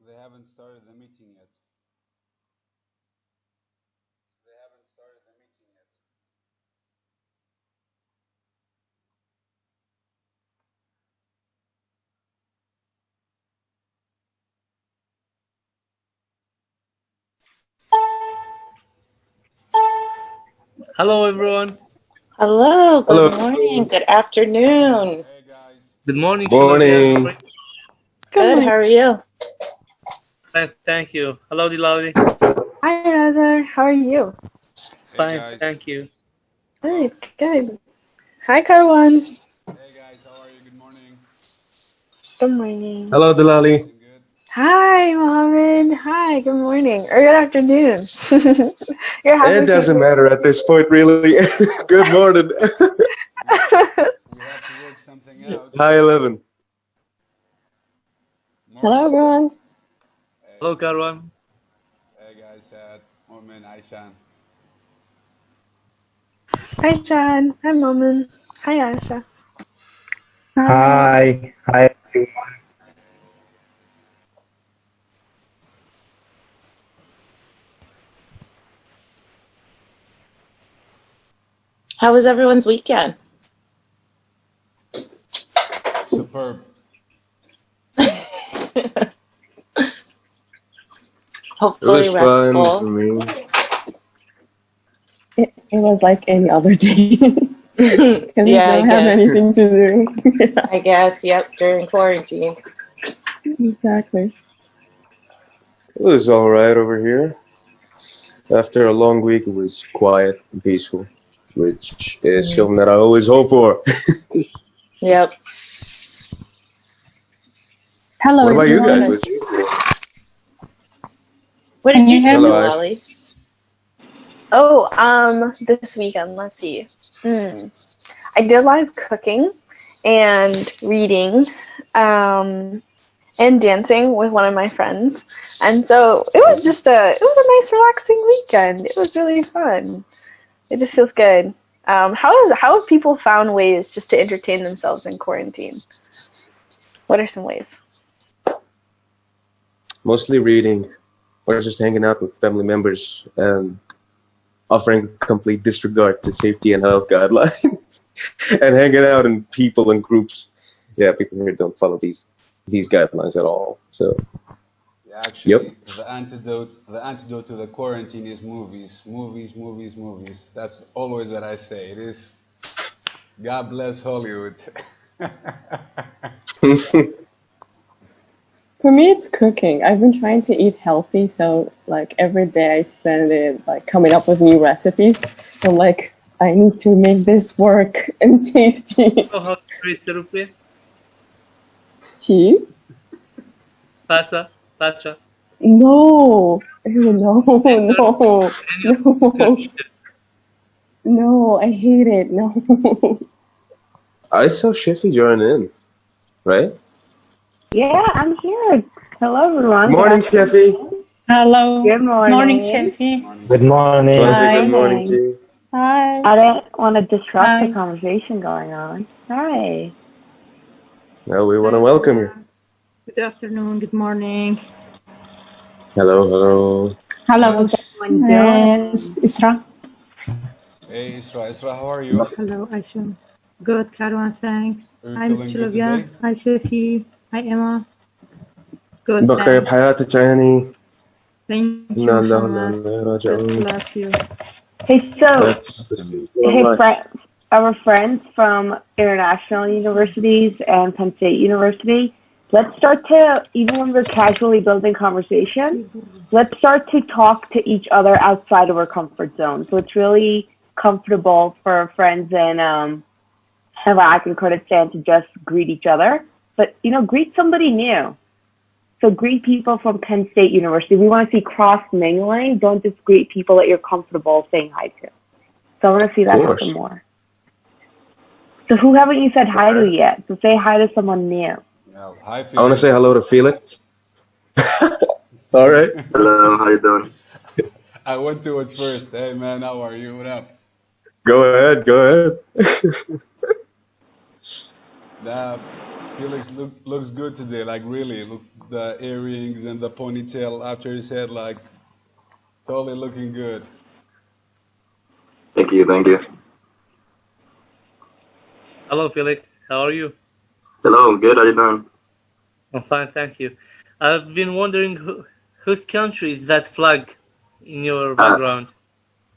They haven't started the meeting yet. They haven't started the meeting yet. Hello, everyone. Hello, good Hello. morning, good afternoon. Hey guys. Good morning, Shulavia. How are Morning. you? Good Good, how morning. are you? Fine, thank you. Hello, Dilali. Hi, Razar. How are you? Hey Fine, guys. thank you. Hello. Good, good. Hi, Carwan. Hey guys, how are you? Good morning. Good morning. Hello, Delali. Everything good? Hi, Mohammed. Hi, good morning. Or good afternoon. You're It halfway through doesn't the matter at this point, really. Good morning. We have to day. we have to work something out. Hi, 11. Hello, Morning. everyone. Hey. Hello, Karwan. Hey guys, Shad. Morning, Aishan. Hi, Chad. Hi, Momin. Hi, Asha. Hi. Hi. How was everyone's weekend? Superb. It Hopefully was fun for restful. me. It was like any other day because we Yeah, I don't have guess. anything to do. Yeah, I guess, yep, during quarantine. exactly. It was all right over here. After a long week, it was quiet and peaceful, which is Mm, something that I always hope for. yep. Hello, What about you So guys? everyone. nice. What you do? What did Can you you do, hear Hello, me? Ash. Delali? Oh, this weekend, let's see. I did live cooking and reading, and dancing with one of my friends. And so it was a nice relaxing weekend. It was really fun. It just feels good. How have people found ways just to entertain themselves in quarantine? What are some ways? Mostly reading or just hanging out with family members and offering complete disregard to safety and health guidelines and hanging out in people and groups. Yeah, people here don't follow these guidelines at all. So, Yeah, yep. actually, the antidote to the quarantine is movies, movies, movies, movies. That's always what I say. It is God bless Hollywood. For me, it's cooking. I've been trying to eat healthy, so like every day I spend it like coming up with new recipes. So like I need to make this work and tasty. Oh, how to create Serupe? Cheese? Pasa, Pacha. No. Ew, no, Then learn no, no, Turkish. no. I hate it. No. I saw Shiffy join in, right? Yeah, I'm here. Hello, everyone. Good Morning, afternoon. Shiffy. Hello. Good Morning, morning. Chefi. Morning, Just good morning. want to say Good good Hi. morning to morning. you. Hi. I didn't want to disrupt the Hi. conversation going on. Hi. Well, we want Hi, to welcome you. everyone. Good afternoon. Good morning. Hello, hello. Hello, How's everyone doing? Isra. Hey Isra, Isra, how are you? Hello, Aisha. Good, Karwan. Thanks. Are you Hi, Miss feeling good Chulavia. today? Hi, Chefi. Hi, Emma. Good, بقي thanks. بحياتك يعني Thank you, إنا الله Muhammad. وإنا إليه God راجعون. bless you. Hey, so, That's the That's good. speaker of hey, life. our friends from international universities and Penn State University, let's start to, even when we're casually building conversation, let's start to talk to each other outside of our comfort zone. So it's really comfortable for friends in Iraq and Kurdistan to just greet each other, but greet somebody new. So greet people from Penn State University. We want to see cross mingling. Don't just greet people that you're comfortable saying hi to. So I want to see Of that happen course. more. So who haven't you said All hi to right. yet? So say hi to someone new. Yeah, hi I want to say Felix. hello to Felix. All right. Hello, how you doing? I went to it first. Hey man, how are you? What up? Go ahead, go ahead. Nah, Felix looks good today. Like really, look the earrings and the ponytail after his head. Like totally looking good. Thank you, thank you. Hello, Felix. How are you? Hello, I'm good. How you doing? I'm fine, thank you. I've been wondering whose country is that flag in your background?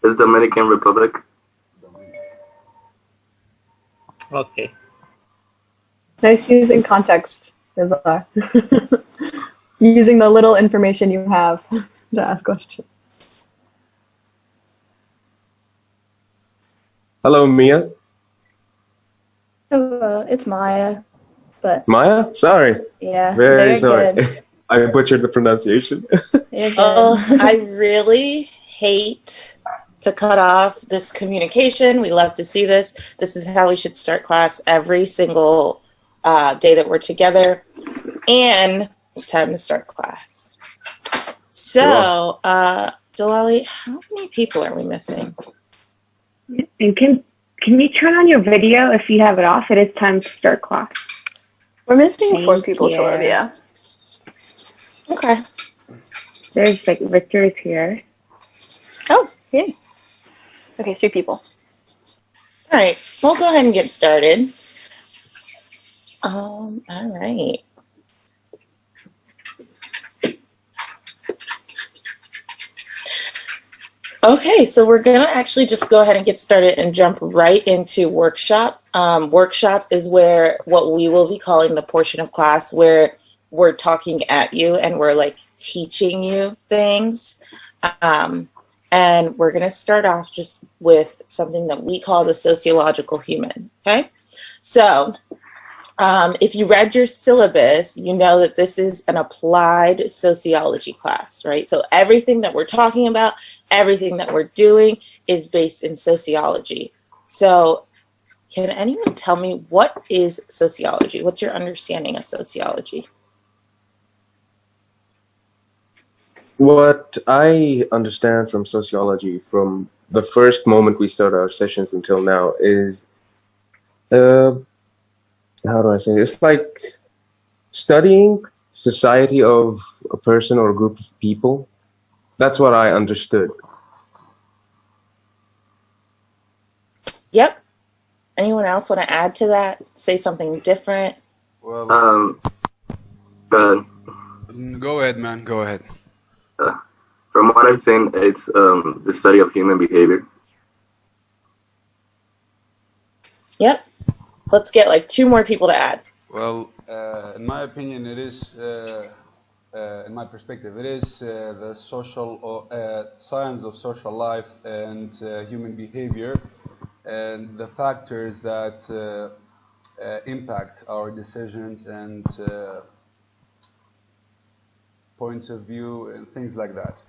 It's Dominican Republic. Okay. Nice using context, Rizal. Using the little information you have to ask questions. Hello, Mia. Hello, it's Maya. But Maya? Sorry. yeah, Very very sorry. good. I butchered the pronunciation. You're good. Oh, I really hate to cut off this communication. We love to see this. This is how we should start class every single day that we're together. And it's time to start class. So, Delali, how many people are we missing? And can you turn on your video if you have it off? It is time to start class. We're missing 4 Thank people, you. Shalivia. Okay. There's like Victor is here. Oh, yay. Okay, 3 people. All right, we'll go ahead and get started. All right. Okay, so we're gonna actually just go ahead and get started and jump right into workshop. Workshop is where what we will be calling the portion of class where we're talking at you and we're like teaching you things. And we're gonna start off just with something that we call the sociological human, okay? So if you read your syllabus, you know that this is an applied sociology class, right? So everything that we're talking about, everything that we're doing is based in sociology. So can anyone tell me what is sociology? What's your understanding of sociology? What I understand from sociology from the first moment we start our sessions until now is, how do I say it? It's like studying society of a person or a group of people. That's what I understood. Yep. Anyone else want to add to that? Say something different? Well, But go ahead, man. Go ahead. from what I've seen, it's the study of human behavior. Yep. Let's get like 2 more people to add. Well, in my opinion, it is, in my perspective, it is the social science of social life and human behavior and the factors that impact our decisions and points of view and things like that.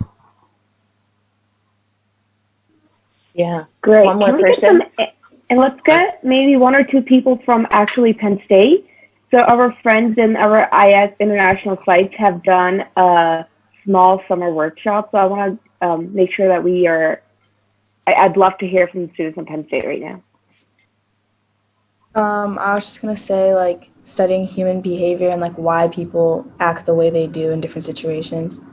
Yeah. Great. One more Can we person. get some, and let's get maybe 1 or 2 people from actually Penn State. So our friends in our IS international sites have done a small summer workshop. So I want to make sure that we are, I'd love to hear from the students from Penn State right now. I was just gonna say like studying human behavior and like why people act the way they do in different situations.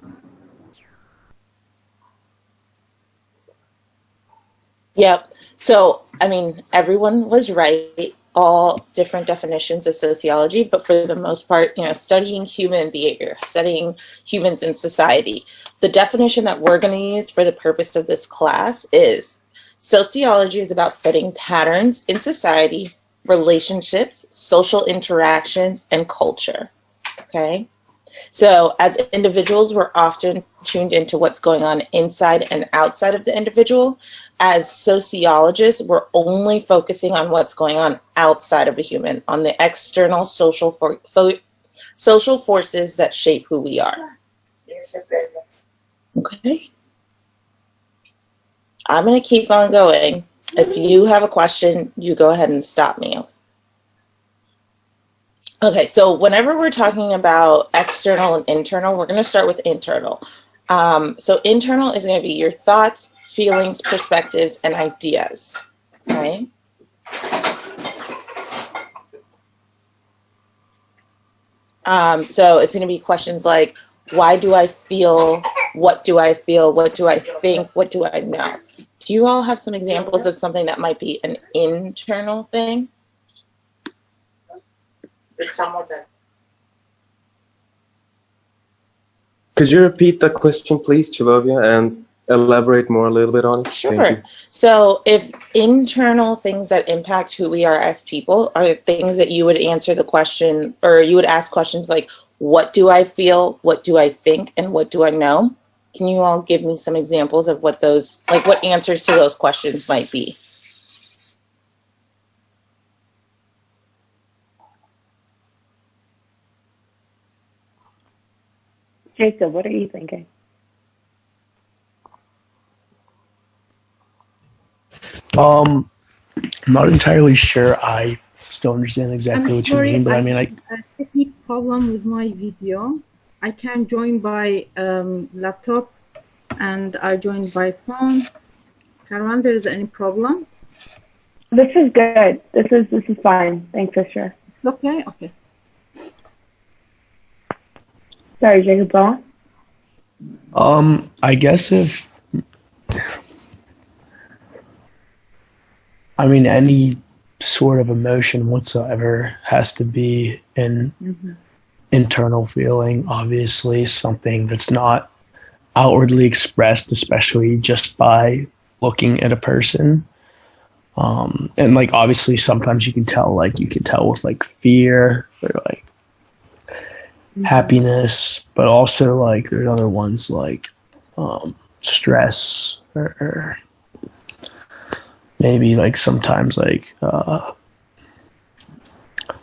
Yep. So, I mean, everyone was right, all different definitions of sociology, but for the most part, you know, studying human behavior, studying humans in society. The definition that we're going to use for the purpose of this class is sociology is about studying patterns in society, relationships, social interactions, and culture. Okay? So as individuals, we're often tuned into what's going on inside and outside of the individual. As sociologists, we're only focusing on what's going on outside of a human, on the external social forces that shape who we are. Okay. I'm going to keep on going. If you have a question, you go ahead and stop me. Okay, so whenever we're talking about external and internal, we're going to start with internal. So internal is going to be your thoughts, feelings, perspectives, and ideas. Okay. So it's going to be questions like, why do I feel? What do I feel? What do I think? What do I know? Do you all have some examples of something that might be an internal thing? There's some of them. Could you repeat that question, please, Chilovia, and elaborate more a little bit on it? Thank you. Sure. So if internal things that impact who we are as people are things that you would answer the question, or you would ask questions like, what do I feel? What do I think? And what do I know? Can you all give me some examples of what those, like what answers to those questions might be? Jacob, what are you thinking? I'm not entirely sure. I still understand exactly I'm what sorry, you mean, but I mean, have a technical problem with my video. I can join by laptop and I joined by phone. Caroline, there is any problem? This is good. This is fine. Thanks, sister. It's okay? Okay. Sorry, Jacob, go on. I guess if, I mean, any sort of emotion whatsoever has to be an internal feeling, obviously, something that's not outwardly expressed, especially just by looking at a person. And like, obviously, sometimes you can tell with like fear or like happiness, but also like there's other ones like stress or maybe like sometimes like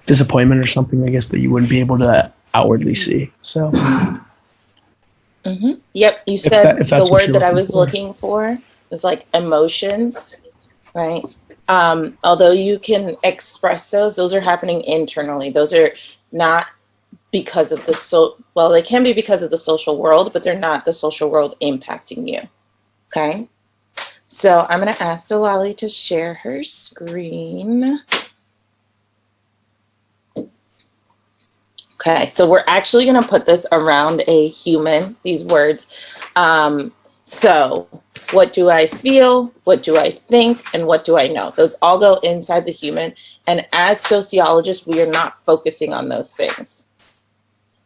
disappointment or something, I guess, that you wouldn't be able to outwardly see. So Yep, you said the word that I was looking for is like emotions, right? Although you can express those are happening internally. Those are not because of well, they can be because of the social world, but they're not the social world impacting you. Okay. So I'm going to ask Delali to share her screen. Okay, so we're actually going to put this around a human, these words. So what do I feel? What do I think? And what do I know? Those all go inside the human. And as sociologists, we are not focusing on those things.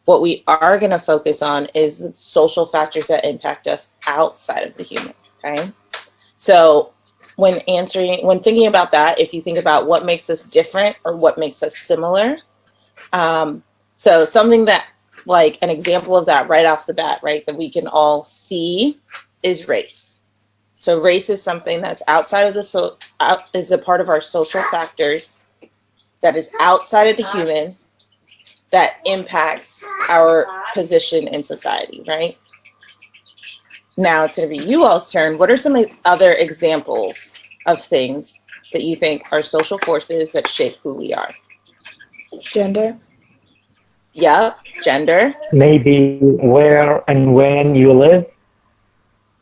What we are going to focus on is the social factors that impact us outside of the human. Okay. So when thinking about that, if you think about what makes us different or what makes us similar, so something that, like an example of that right off the bat, right, that we can all see is race. So race is something that's outside of is a part of our social factors that is outside of the human that impacts our position in society, right? Now it's going to be you all's turn. What are some other examples of things that you think are social forces that shape who we are? Gender. Yep, gender. Maybe where and when you live.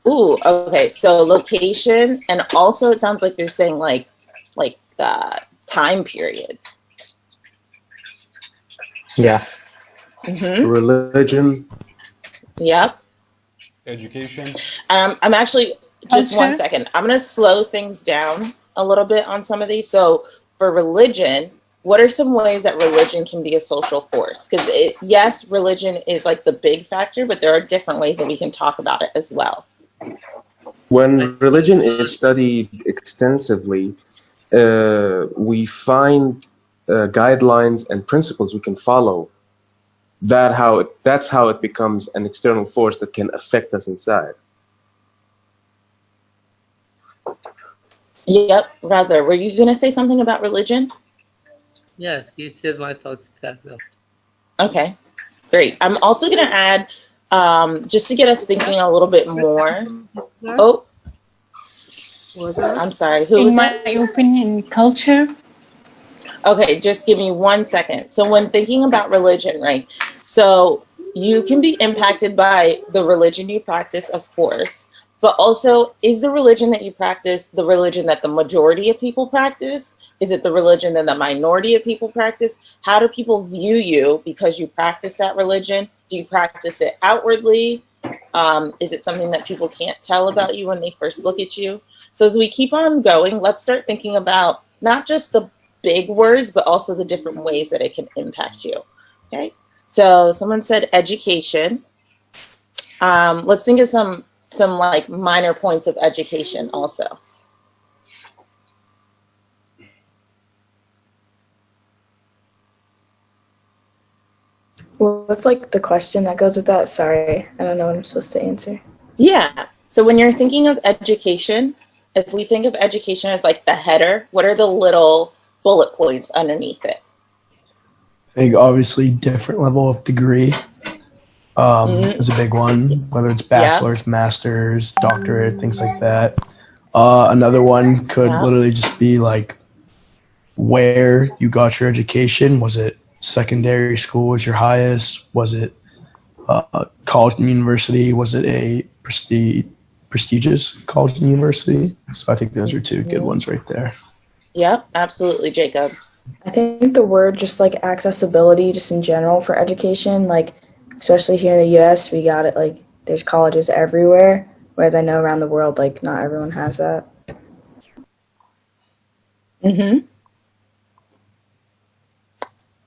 Ooh, okay. So location, and also it sounds like you're saying like time period. Yeah. Religion. Yep. Education. I'm actually, just 1 second. I'm going to slow things down a little bit on some of these. So for religion, what are some ways that religion can be a social force? Because yes, religion is like the big factor, but there are different ways that we can talk about it as well. When religion is studied extensively, we find guidelines and principles we can follow. That's how it becomes an external force that can affect us inside. Yep, Raza, were you going to say something about religion? Yes, he said my thoughts that though. Okay, great. I'm also going to add, just to get us thinking a little bit more. Oh, I'm sorry. Who was that? In my opinion, culture. Okay, just give me 1 second. So when thinking about religion, right? So you can be impacted by the religion you practice, of course, But also, is the religion that you practice the religion that the majority of people practice? Is it the religion that the minority of people practice? How do people view you because you practice that religion? Do you practice it outwardly? Is it something that people can't tell about you when they first look at you? So as we keep on going, let's start thinking about not just the big words, but also the different ways that it can impact you. Okay. So someone said education. Let's think of some like minor points of education also. What's like the question that goes with that? Sorry, I don't know what I'm supposed to answer. Yeah. So when you're thinking of education, if we think of education as like the header, what are the little bullet points underneath it? I think obviously different level of degree is a big one, whether it's bachelor's, master's, doctorate, things like that. Another one could literally just be like where you got your education. Was it secondary school was your highest? Was it college and university? Was it a prestigious college and university? So I think those are two good ones right there. Yep, absolutely, Jacob. I think the word just like accessibility just in general for education, like especially here in the US, we got it like there's colleges everywhere, whereas I know around the world like not everyone has that. Mm-hmm.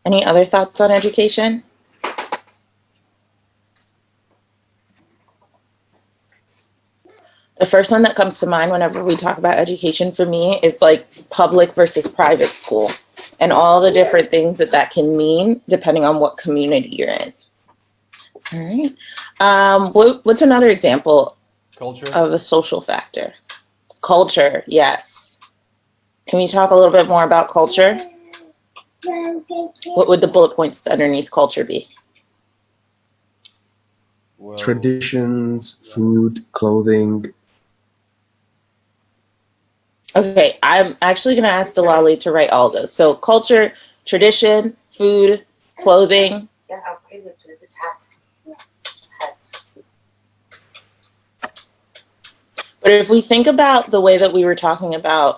Any other thoughts on education? The first one that comes to mind whenever we talk about education for me is like public versus private school and all the different things that that can mean depending on what community you're in. All right. What's another example of a social factor? Culture, yes. Can we talk a little bit more about culture? What would the bullet points underneath culture be? Well, traditions, food, clothing. Okay, I'm actually going to ask Delali to write all of those. So culture, tradition, food, clothing. But if we think about the way that we were talking about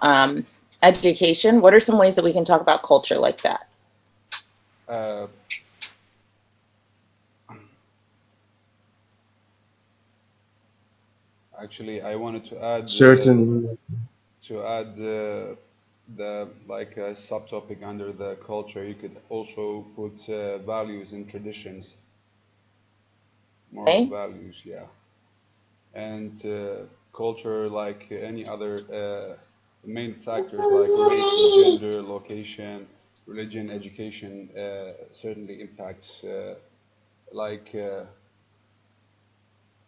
education, what are some ways that we can talk about culture like that? Actually, I wanted to add the like a subtopic under the culture. You could also put values and traditions, moral values, yeah. And culture, like any other main factors like race, gender, location, religion, education, certainly impacts like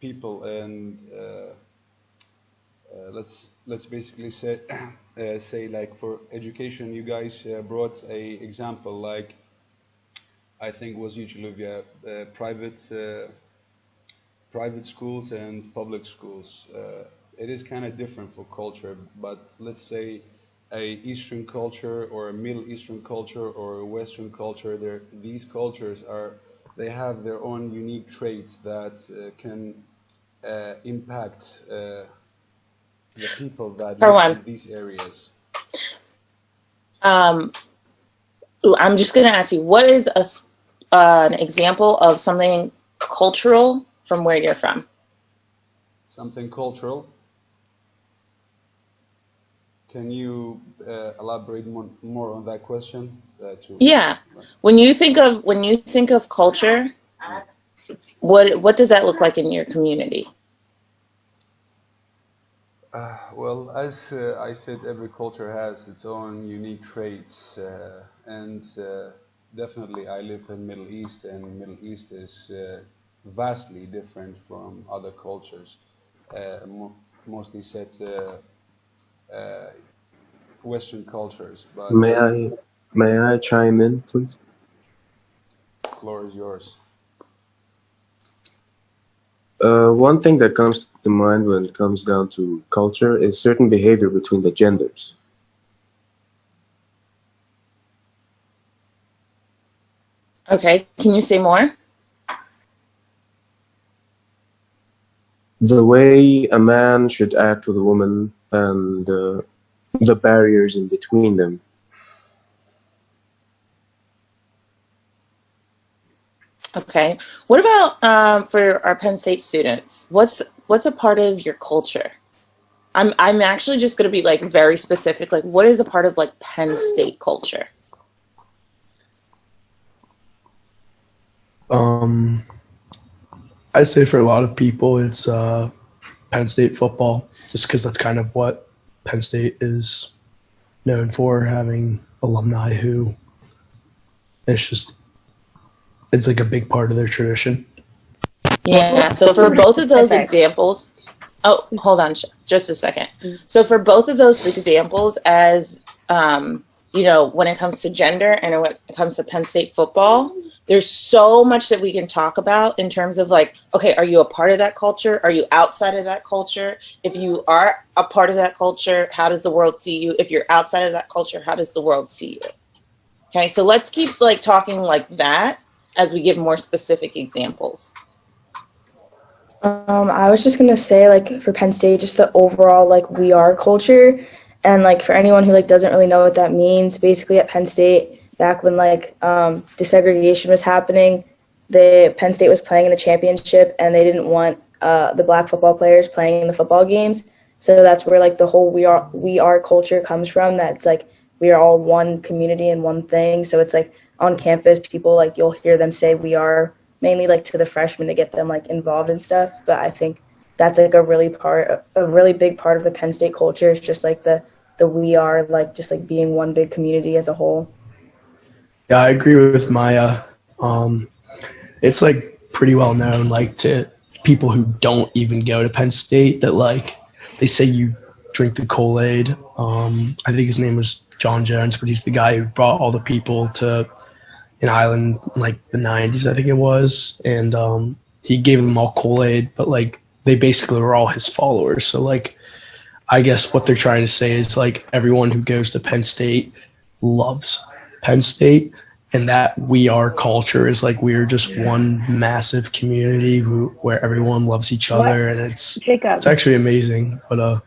people and let's basically say say like for education, you guys brought a example like I think was usually via private schools and public schools. It is kind of different for culture, but let's say a Eastern culture or a Middle Eastern culture or a Western culture, these cultures they have their own unique traits that can impact the people that live in these areas. I'm just going to ask you, what is an example of something cultural from where you're from? Something cultural. Can you elaborate more on that question? Yeah. When you think of culture, what does that look like in your community? Well, as I said, every culture has its own unique traits, and definitely I live in Middle East, and Middle East is vastly different from other cultures. Mostly set Western cultures, but May I chime in, please? Floor is yours. One thing that comes to mind when it comes down to culture is certain behavior between the genders. Okay, can you say more? the way a man should act with a woman and the barriers in between them. Okay. What about for our Penn State students? What's a part of your culture? I'm actually just going to be like very specific. Like, what is a part of like Penn State culture? I'd say for a lot of people, it's Penn State football, just because that's kind of what Penn State is known for, having alumni who it's like a big part of their tradition. Yeah. So for both of those examples, oh, hold on just a second. So for both of those examples, as you know, when it comes to gender and when it comes to Penn State football, there's so much that we can talk about in terms of like, okay, are you a part of that culture? Are you outside of that culture? If you are a part of that culture, how does the world see you? If you're outside of that culture, how does the world see you? Okay, so let's keep like talking like that as we give more specific examples. I was just gonna say, like, for Penn State, just the overall like we are culture, and like for anyone who like doesn't really know what that means, basically at Penn State, back when like desegregation was happening, Penn State was playing in the championship, and they didn't want the black football players playing in the football games. So that's where like the whole we are culture comes from. That's like we are all one community and one thing. So it's like on campus, people like you'll hear them say we are, mainly like to the freshmen to get them like involved and stuff. But I think that's like a really big part of the Penn State culture is just like the we are, like just like being one big community as a whole. Yeah, I agree with Maya. It's like pretty well known, like to people who don't even go to Penn State, that like they say you drink the Kool-Aid. I think his name was John Jones, but he's the guy who brought all the people to an island like the 90s, I think it was, and he gave them all Kool-Aid, but like they basically were all his followers. So like I guess what they're trying to say is like everyone who goes to Penn State loves Penn State, and that we are culture is like we're just one massive community where everyone loves each other, and it's actually amazing. But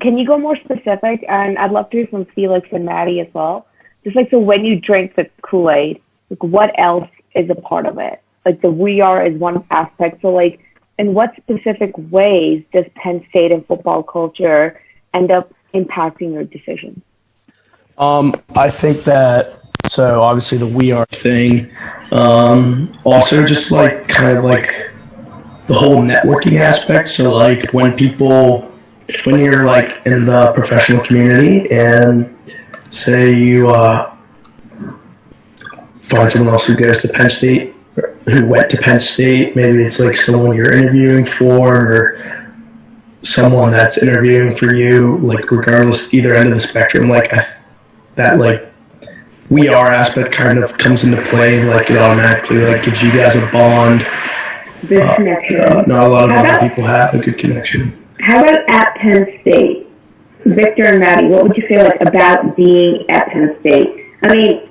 can you go more specific? And I'd love to hear from Felix and Maddie as well. Just like, so when you drink the Kool-Aid, like what else is a part of it? Like the we are is one aspect. So like, in what specific ways does Penn State and football culture end up impacting your decisions? I think that, so obviously the we are thing, also just like kind of like the whole networking aspect. So like when you're like in the professional community and say you find someone else who goes to Penn State, who went to Penn State, maybe it's like someone you're interviewing for or someone that's interviewing for you, like regardless, either end of the spectrum, like that like we are aspect kind of comes into play, like it automatically like gives you guys a bond. Good connection. Not a lot of other people have a good connection. How about at Penn State? Victor and Maddie, what would you say like about being at Penn State? I mean,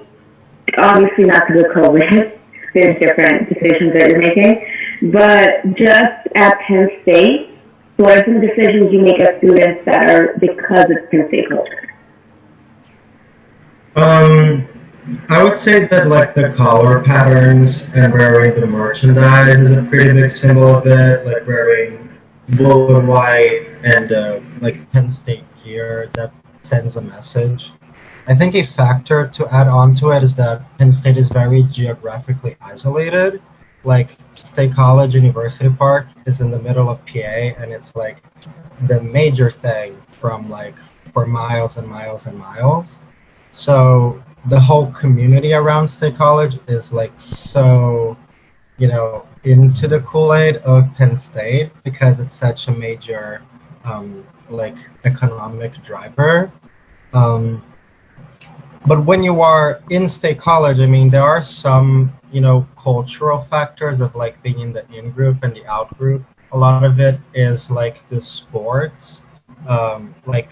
obviously not because of COVID. There's different decisions that you're making. But just at Penn State, what are some decisions you make as students that are because of Penn State culture? I would say that like the collar patterns and wearing the merchandise is a pretty big symbol of it, like wearing blue and white and like Penn State gear that sends a message. I think a factor to add on to it is that Penn State is very geographically isolated. Like State College University Park is in the middle of PA, and it's like the major thing from like for miles and miles and miles. So the whole community around State College is like so, you know, into the Kool-Aid of Penn State because it's such a major like economic driver. But when you are in State College, I mean, there are some, you know, cultural factors of like being in the in group and the out group. A lot of it is like the sports. Like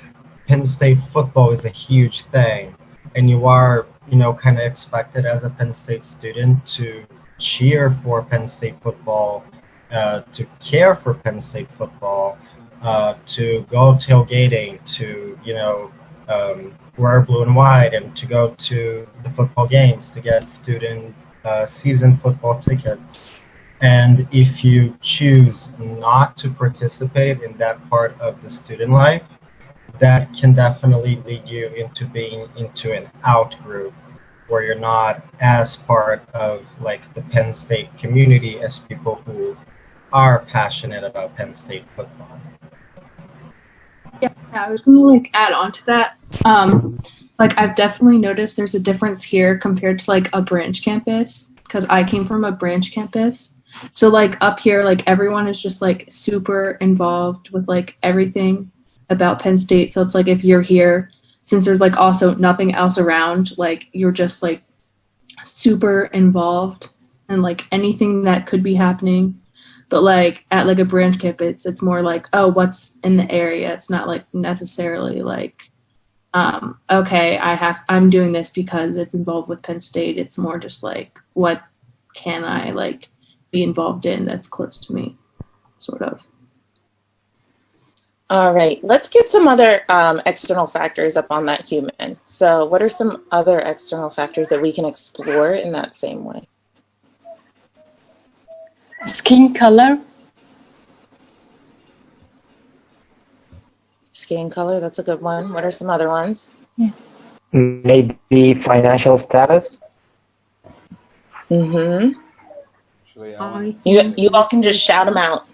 Penn State football is a huge thing, and you are, you know, kind of expected as a Penn State student to cheer for Penn State football to care for Penn State football, to go tailgating, to wear blue and white, and to go to the football games, to get student season football tickets. And if you choose not to participate in that part of the student life, that can definitely lead you into being into an out group where you're not as part of like the Penn State community as people who are passionate about Penn State football. Yeah, I was gonna like add on to that. Like I've definitely noticed there's a difference here compared to like a branch campus because I came from a branch campus. So like up here, like everyone is just like super involved with like everything about Penn State. So it's like if you're here, since there's like also nothing else around, like you're just like super involved and like anything that could be happening. But like at like a branch campus, it's more like, oh, what's in the area? It's not like necessarily like, okay, I'm doing this because it's involved with Penn State. It's more just like, what can I like be involved in that's close to me, sort of. All right, let's get some other external factors up on that human. So what are some other external factors that we can explore in that same way? Skin color. Skin color, that's a good one. What are some other ones? Maybe financial status. Mm-hmm. Actually, You all can just shout them out.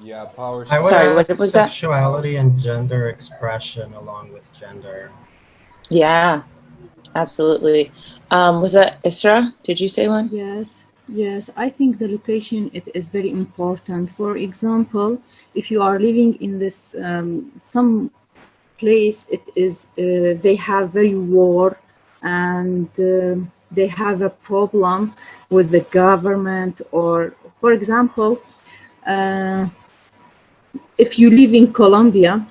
Yeah, power. I would Sorry, add what was that? sexuality and gender expression along with gender. Yeah, absolutely. Was that Isra? Did you say one? Yes, I think the location it is very important. For example, if you are living in this some place, it is they have very war and they have a problem with the government. Or for example, if you live in Colombia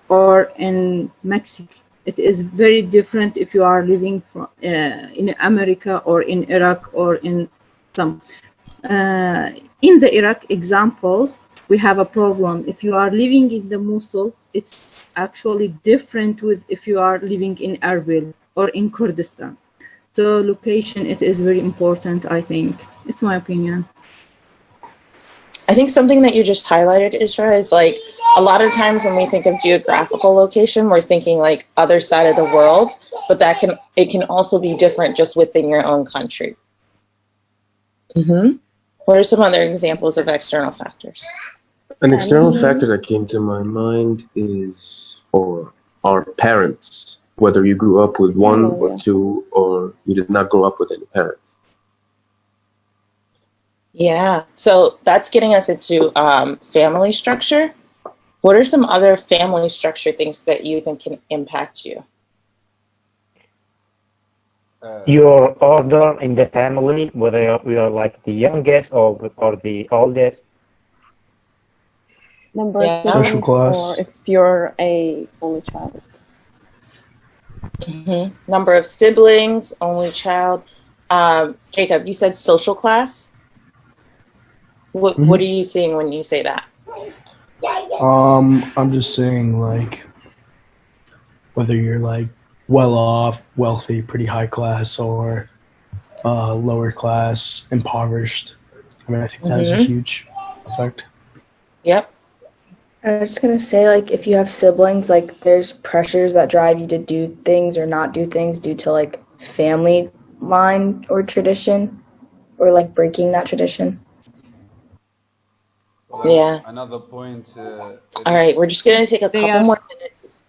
or in Mexico, it is very different if you are living in America or in Iraq or in some. In the Iraq examples, we have a problem. If you are living in the Mosul, it's actually different with if you are living in Erbil or in Kurdistan. So location, it is very important, I think. It's my opinion. I think something that you just highlighted, Isra, is like a lot of times when we think of geographical location, we're thinking like other side of the world, but it can also be different just within your own country. Mm-hmm. What are some other examples of external factors? An external factor that came to my mind is, or our parents, whether you grew up with one or two, or you did not grow up with any parents. Yeah, so that's getting us into family structure. What are some other family structure things that you think can impact you? Your order in the family, whether you are like the youngest or the oldest. Number of Social siblings, class. or if you're a only child. Mm-hmm. Number of siblings, only child. Jacob, you said social class. What are you seeing when you say that? I'm just saying like whether you're like well off, wealthy, pretty high class, or lower class, impoverished. I mean, I think that is a huge effect. Yep. I was just gonna say, like, if you have siblings, like, there's pressures that drive you to do things or not do things due to like family line or tradition, or like breaking that tradition. Yeah. Another point. All right, we're just going to take a couple more minutes.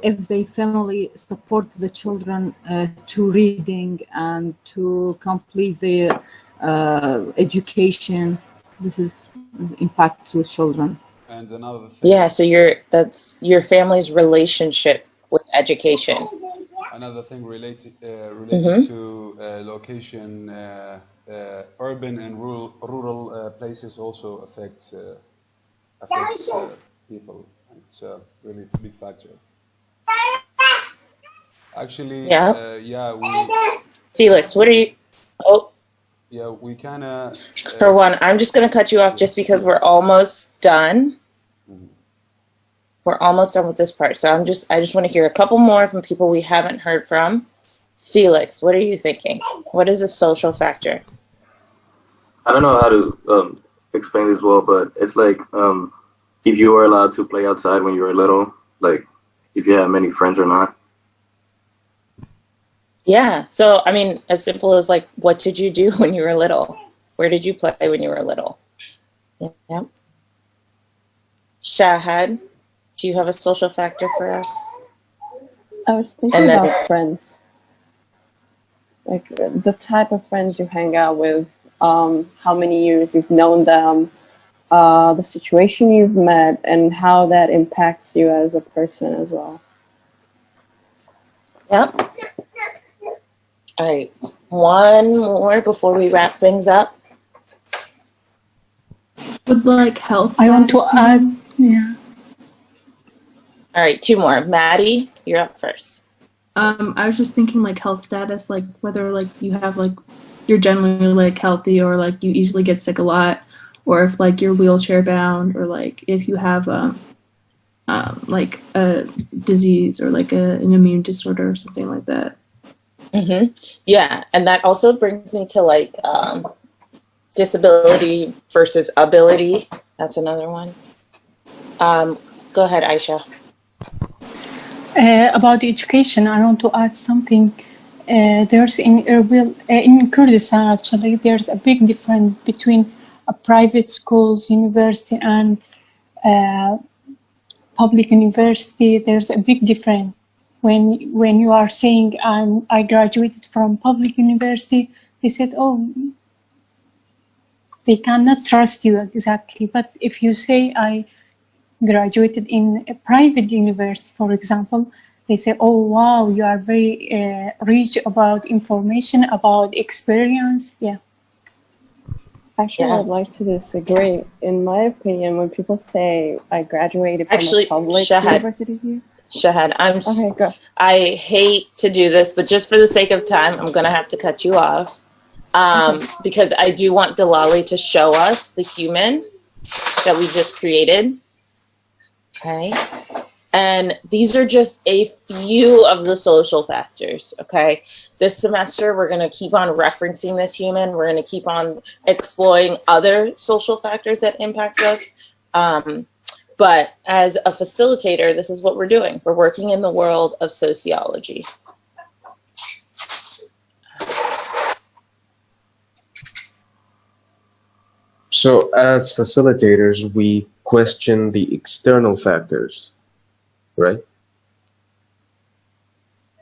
If the family supports the children to reading and to complete their education, this is impact to children. And another thing. Yeah, so that's your family's relationship with education. Another thing related Mhm. to location, urban and rural places also affects people. It's a really big factor. Actually, Yeah. yeah, we. Felix, what are you? Oh, Yeah, we kind of. For one, I'm just going to cut you off just because we're almost done. We're almost done with this part. So I just want to hear a couple more from people we haven't heard from. Felix, what are you thinking? What is a social factor? I don't know how to explain this well, but it's like if you were allowed to play outside when you were little, like if you have many friends or not. Yeah. So, I mean, as simple as like, what did you do when you were little? Where did you play when you were little? Yeah. Shahad, do you have a social factor for us? I was thinking about friends. Like the type of friends you hang out with, how many years you've known them, the situation you've met, and how that impacts you as a person as well. Yep. All right. One more before we wrap things up. With like health. I want to add, yeah. All right, two more. Maddie, you're up first. I was just thinking like health status, like whether like you have like you're generally like healthy or like you easily get sick a lot, or if like you're wheelchair bound, or like if you have like a disease or like an immune disorder or something like that. Mm-hmm. Yeah, and that also brings me to like disability versus ability. That's another one. Go ahead, Aisha. About education, I want to add something. There's in erbil, in Kurdistan actually, there's a big difference between private schools, university, and public university. There's a big difference. When you are saying I graduated from public university, they said, oh, they cannot trust you exactly. But if you say I graduated in a private university, for example, they say, oh, wow, you are very rich about information, about experience. Yeah. Actually, I'd like to disagree. In my opinion, when people say I graduated from a public university here. Shahad, Okay, go. I hate to do this, but just for the sake of time, I'm going to have to cut you off. Because I do want Delali to show us the human that we just created. Okay. And these are just a few of the social factors. Okay. This semester, we're going to keep on referencing this human. We're going to keep on exploring other social factors that impact us. But as a facilitator, this is what we're doing. We're working in the world of sociology. So as facilitators, we question the external factors, right?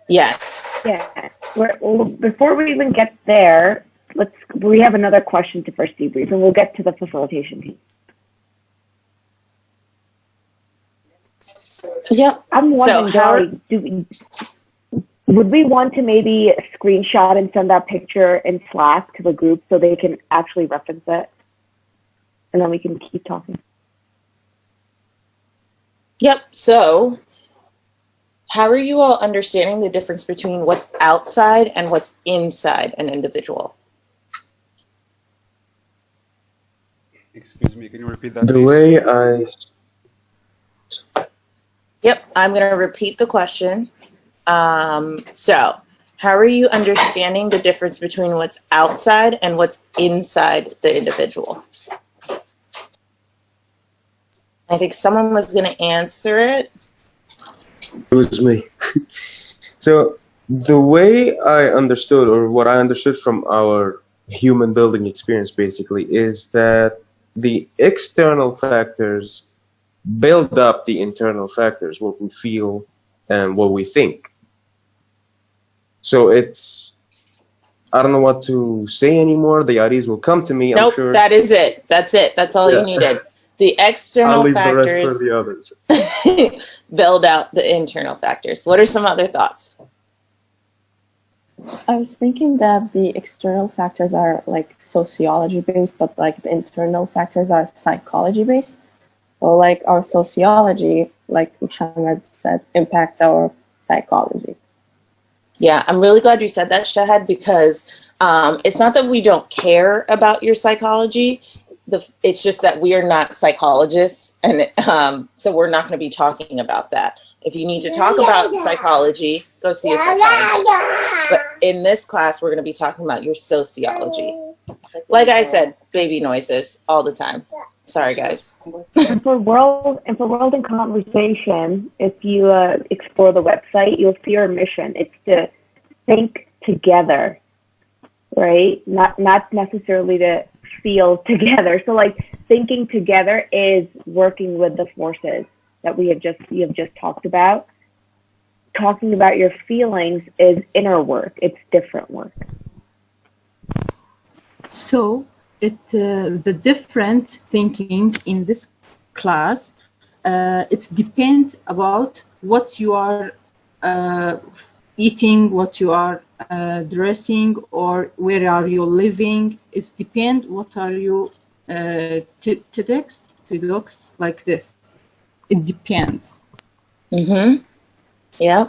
Yes. Yeah. Before we even get there, we have another question to first debrief, and we'll get to the facilitation piece. Yeah. I'm wondering, Dolly, would we want to maybe screenshot and send that picture in Slack to the group so they can actually reference it? And then we can keep talking. Yep. So how are you all understanding the difference between what's outside and what's inside an individual? Excuse me, can you repeat that, The please? way I... Yep, I'm going to repeat the question. So how are you understanding the difference between what's outside and what's inside the individual? I think someone was going to answer it. It was me. So the way I understood, or what I understood from our human building experience basically, is that the external factors build up the internal factors, what we feel and what we think. So it's, I don't know what to say anymore. The ideas will come to me, Nope, I'm sure. that is it. That's it. That's all you needed. The external I'll leave factors the rest for the others. build out the internal factors. What are some other thoughts? I was thinking that the external factors are like sociology based, but like the internal factors are psychology based. So like our sociology, like Muhammad said, impacts our psychology. Yeah, I'm really glad you said that, Shahad, because it's not that we don't care about your psychology. It's just that we are not psychologists, and so we're not going to be talking about that. If you need to talk about psychology, go see a psychologist. But in this class, we're going to be talking about your sociology. Like I said, baby noises all the time. Sorry, guys. And for World in Conversation, if you explore the website, you'll see our mission. It's to think together, right? Not necessarily to feel together. So like thinking together is working with the forces that you have just talked about. Talking about your feelings is inner work. It's different work. So the different thinking in this class, it depends about what you are eating, what you are dressing, or where are you living. It depends what are you TEDx like this. It depends. Mm-hmm. Yeah.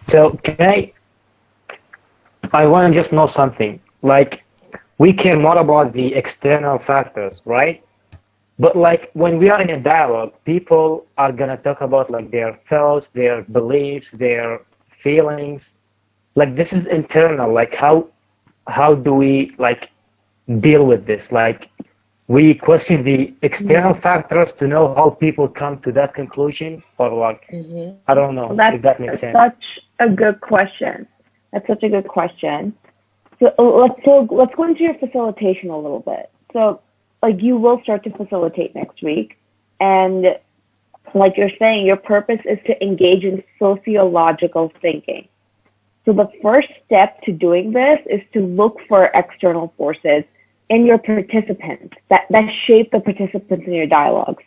So I want to just know something. Like, we care more about the external factors, right? But like when we are in a dialogue, people are gonna talk about like their thoughts, their beliefs, their feelings. Like this is internal. Like how do we like deal with this? Like we question the external factors to know how people come to that conclusion, or like I don't know if that makes sense. That's such a good question. That's such a good question. So let's go into your facilitation a little bit. So like you will start to facilitate next week, and like you're saying, your purpose is to engage in sociological thinking. So the first step to doing this is to look for external forces in your participants that shape the participants in your dialogues.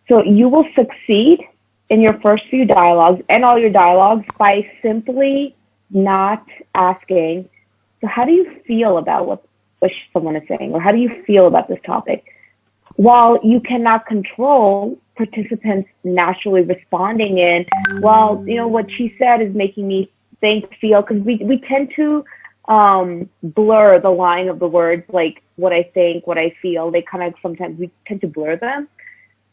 So you will succeed in your first few dialogues and all your dialogues by simply not asking, so how do you feel about what someone is saying, or how do you feel about this topic? While you cannot control participants naturally responding in, well, you know, what she said is making me think, feel, because we tend to blur the line of the words, like what I think, what I feel. They kind of sometimes we tend to blur them.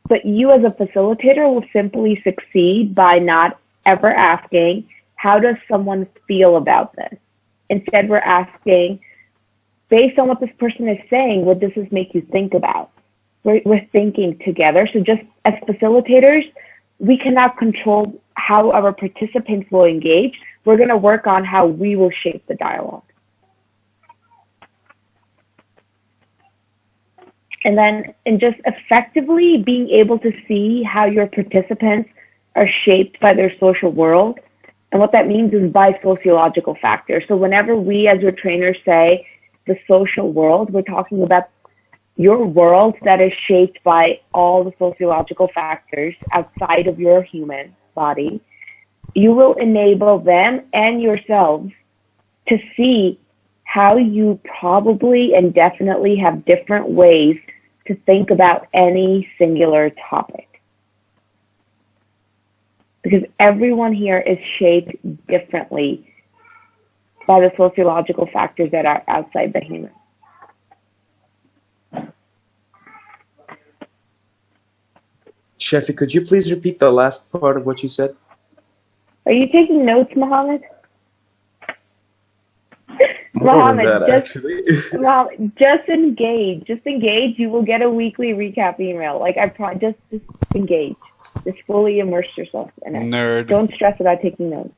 But you as a facilitator will simply succeed by not ever asking, how does someone feel about this? Instead, we're asking, based on what this person is saying, what does this make you think about? We're thinking together. So just as facilitators, we cannot control how our participants will engage. We're going to work on how we will shape the dialogue. And then just effectively being able to see how your participants are shaped by their social world. And what that means is by sociological factors. So whenever we as your trainers say the social world, we're talking about your world that is shaped by all the sociological factors outside of your human body. You will enable them and yourselves to see how you probably and definitely have different ways to think about any singular topic. Because everyone here is shaped differently by the sociological factors that are outside the human. Shafi, could you please repeat the last part of what you said? Are you taking notes, Mohammed? More than that, actually. Mohammed, just engage. Just engage. You will get a weekly recap email. Like just engage. Just fully immerse yourself in it. Nerd. Don't stress about taking notes.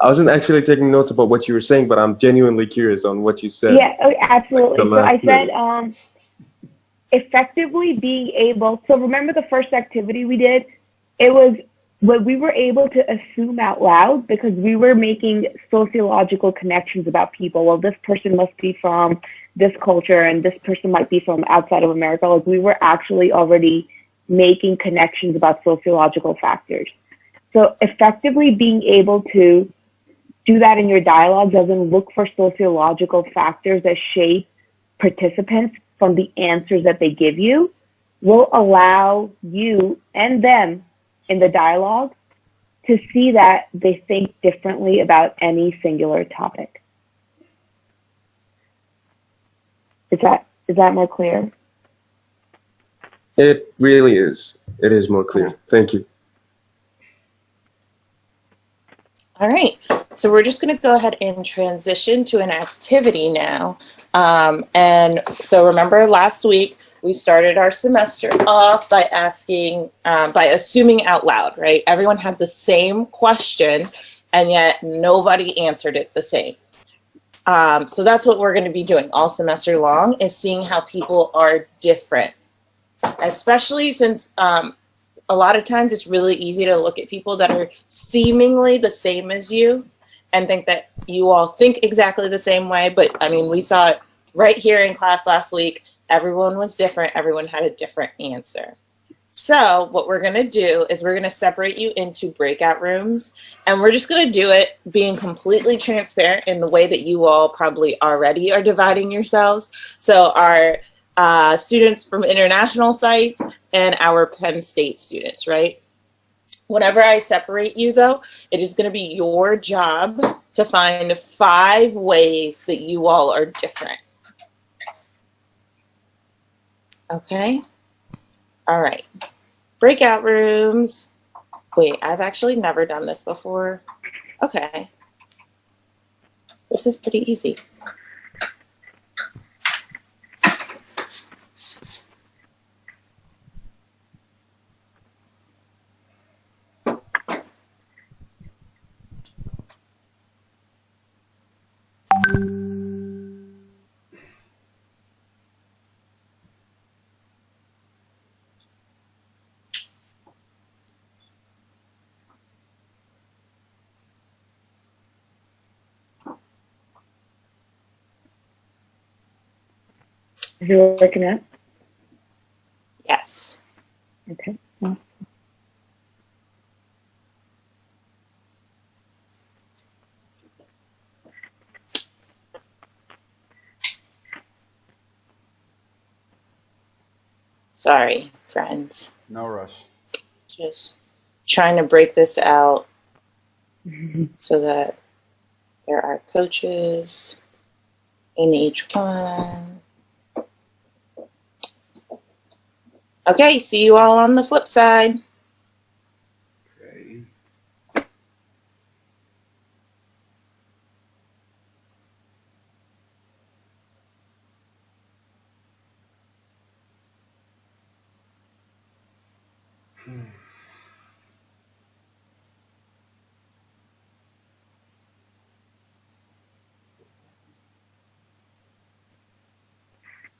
I wasn't actually taking notes about what you were saying, but I'm genuinely curious on what you said. Yeah, absolutely. Like so I said, effectively being able, so remember the first activity we did? It was when we were able to assume out loud because we were making sociological connections about people. Well, this person must be from this culture and this person might be from outside of America. Like we were actually already making connections about sociological factors. So effectively being able to do that in your dialogues, as in look for sociological factors that shape participants from the answers that they give you, will allow you and them in the dialogue to see that they think differently about any singular topic. Is that more clear? It really is. It is more clear. Thank you. All right, so we're just going to go ahead and transition to an activity now. And so remember last week, we started our semester off by asking, by assuming out loud, right? Everyone had the same question, and yet nobody answered it the same. So that's what we're going to be doing all semester long, is seeing how people are different, especially since a lot of times it's really easy to look at people that are seemingly the same as you and think that you all think exactly the same way. But I mean, we saw it right here in class last week. Everyone was different. Everyone had a different answer. So what we're going to do is we're going to separate you into breakout rooms, and we're just going to do it being completely transparent in the way that you all probably already are dividing yourselves. So our students from international sites and our Penn State students, right? Whenever I separate you, though, it is going to be your job to find 5 ways that you all are different. Okay? All right. Breakout rooms. Wait, I've actually never done this before. Okay. This is pretty easy. Is it working out? Yes. Okay. Sorry, friends. No rush. Just trying to break this out so that there are coaches in each one. Okay, see you all on the flip side. Okay.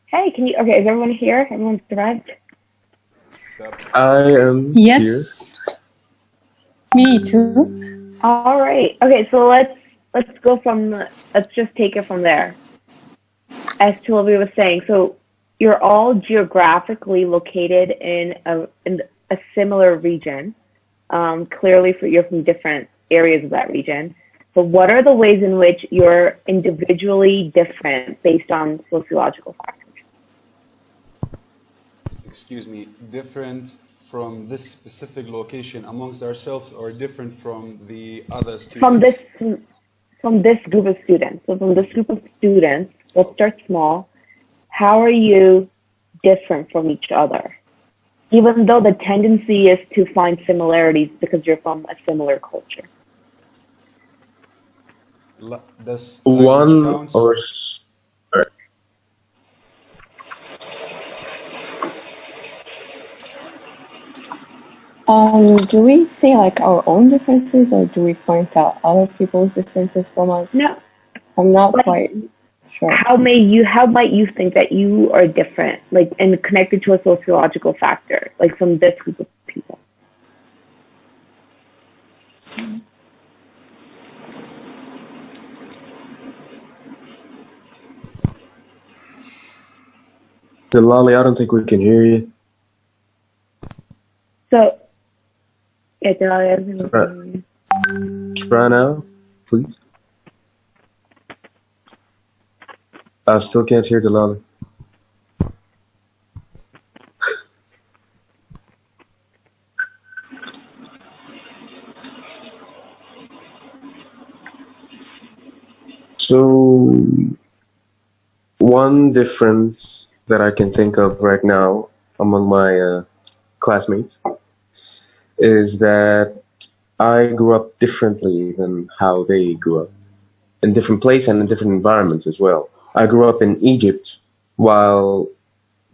Hey, okay, is everyone here? Everyone's survived? I am Yes. here. Me too. All right. Okay, so let's just take it from there. As Sylvia was saying, so you're all geographically located in a similar region. Clearly, you're from different areas of that region. So what are the ways in which you're individually different based on sociological factors? Excuse me, different from this specific location amongst ourselves, or different from the other students? From this group of students. So from this group of students, let's start small. How are you different from each other? Even though the tendency is to find similarities because you're from a similar culture. Does One count? or Do we say like our own differences, or do we point out other people's differences from us? No. I'm not quite sure. How might you think that you are different, like, and connected to a sociological factor, like from this group of people? Lolly, I don't think we can hear you. So, yeah, Try now, please. I still can't hear Delali. So one difference that I can think of right now among my classmates is that I grew up differently than how they grew up, in different places and in different environments as well. I grew up in Egypt while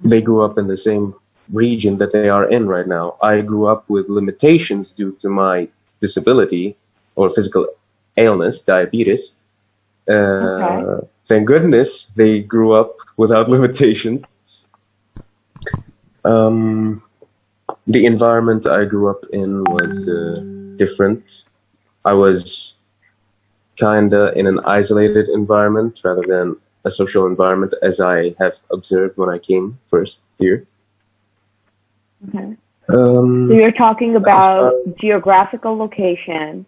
they grew up in the same region that they are in right now. I grew up with limitations due to my disability or physical illness, diabetes. Thank goodness they grew up without limitations. The environment I grew up in was different. I was kinda in an isolated environment rather than a social environment, as I have observed when I came first here. Okay. So you're talking about geographical location,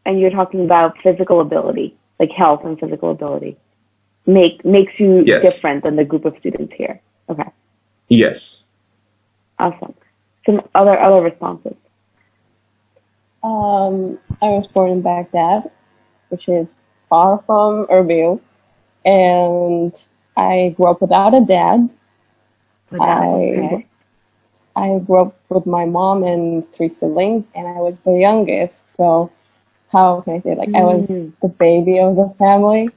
and you're talking about physical ability, like health and physical ability, makes you different than the group of students here. Okay. Yes. Awesome. Some other responses. I was born in Baghdad, which is far from Erbil, and I grew up without a dad. I grew up with my mom and 3 siblings, and I was the youngest. So, how can I say? Like, I was the baby of the family.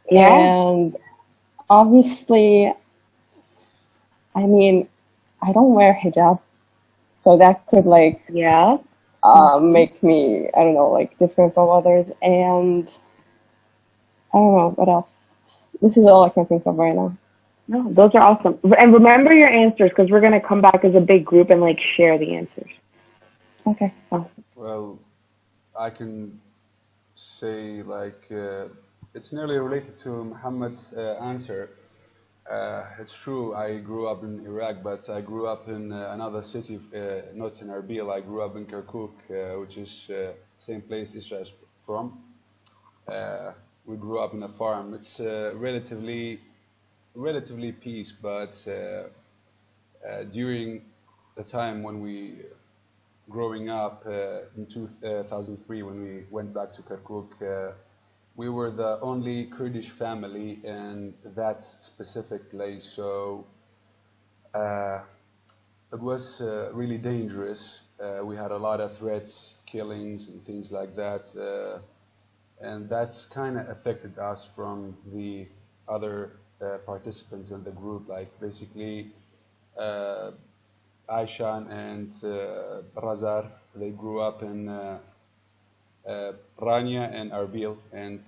Yeah. And obviously, I mean, I don't wear hijab, so that could make me, I don't know, like different from others. And I don't know what else. This is all I can think of right now. No, those are awesome. And remember your answers, because we're going to come back as a big group and like share the answers. Okay. Awesome. Well, I can say like it's nearly related to Muhammad's answer. It's true, I grew up in Iraq, but I grew up in another city, not in Erbil. I grew up in Kirkuk, which is same place Isra is from. We grew up in a farm. It's relatively peace, but during the time when we growing up in 2003 when we went back to Kirkuk, we were the only Kurdish family in that specific place, so it was really dangerous. We had a lot of threats, killings, and things like that, and that's kind of affected us from the other participants in the group. Like basically, Aishan and Razar, they grew up in Rania and Erbil, and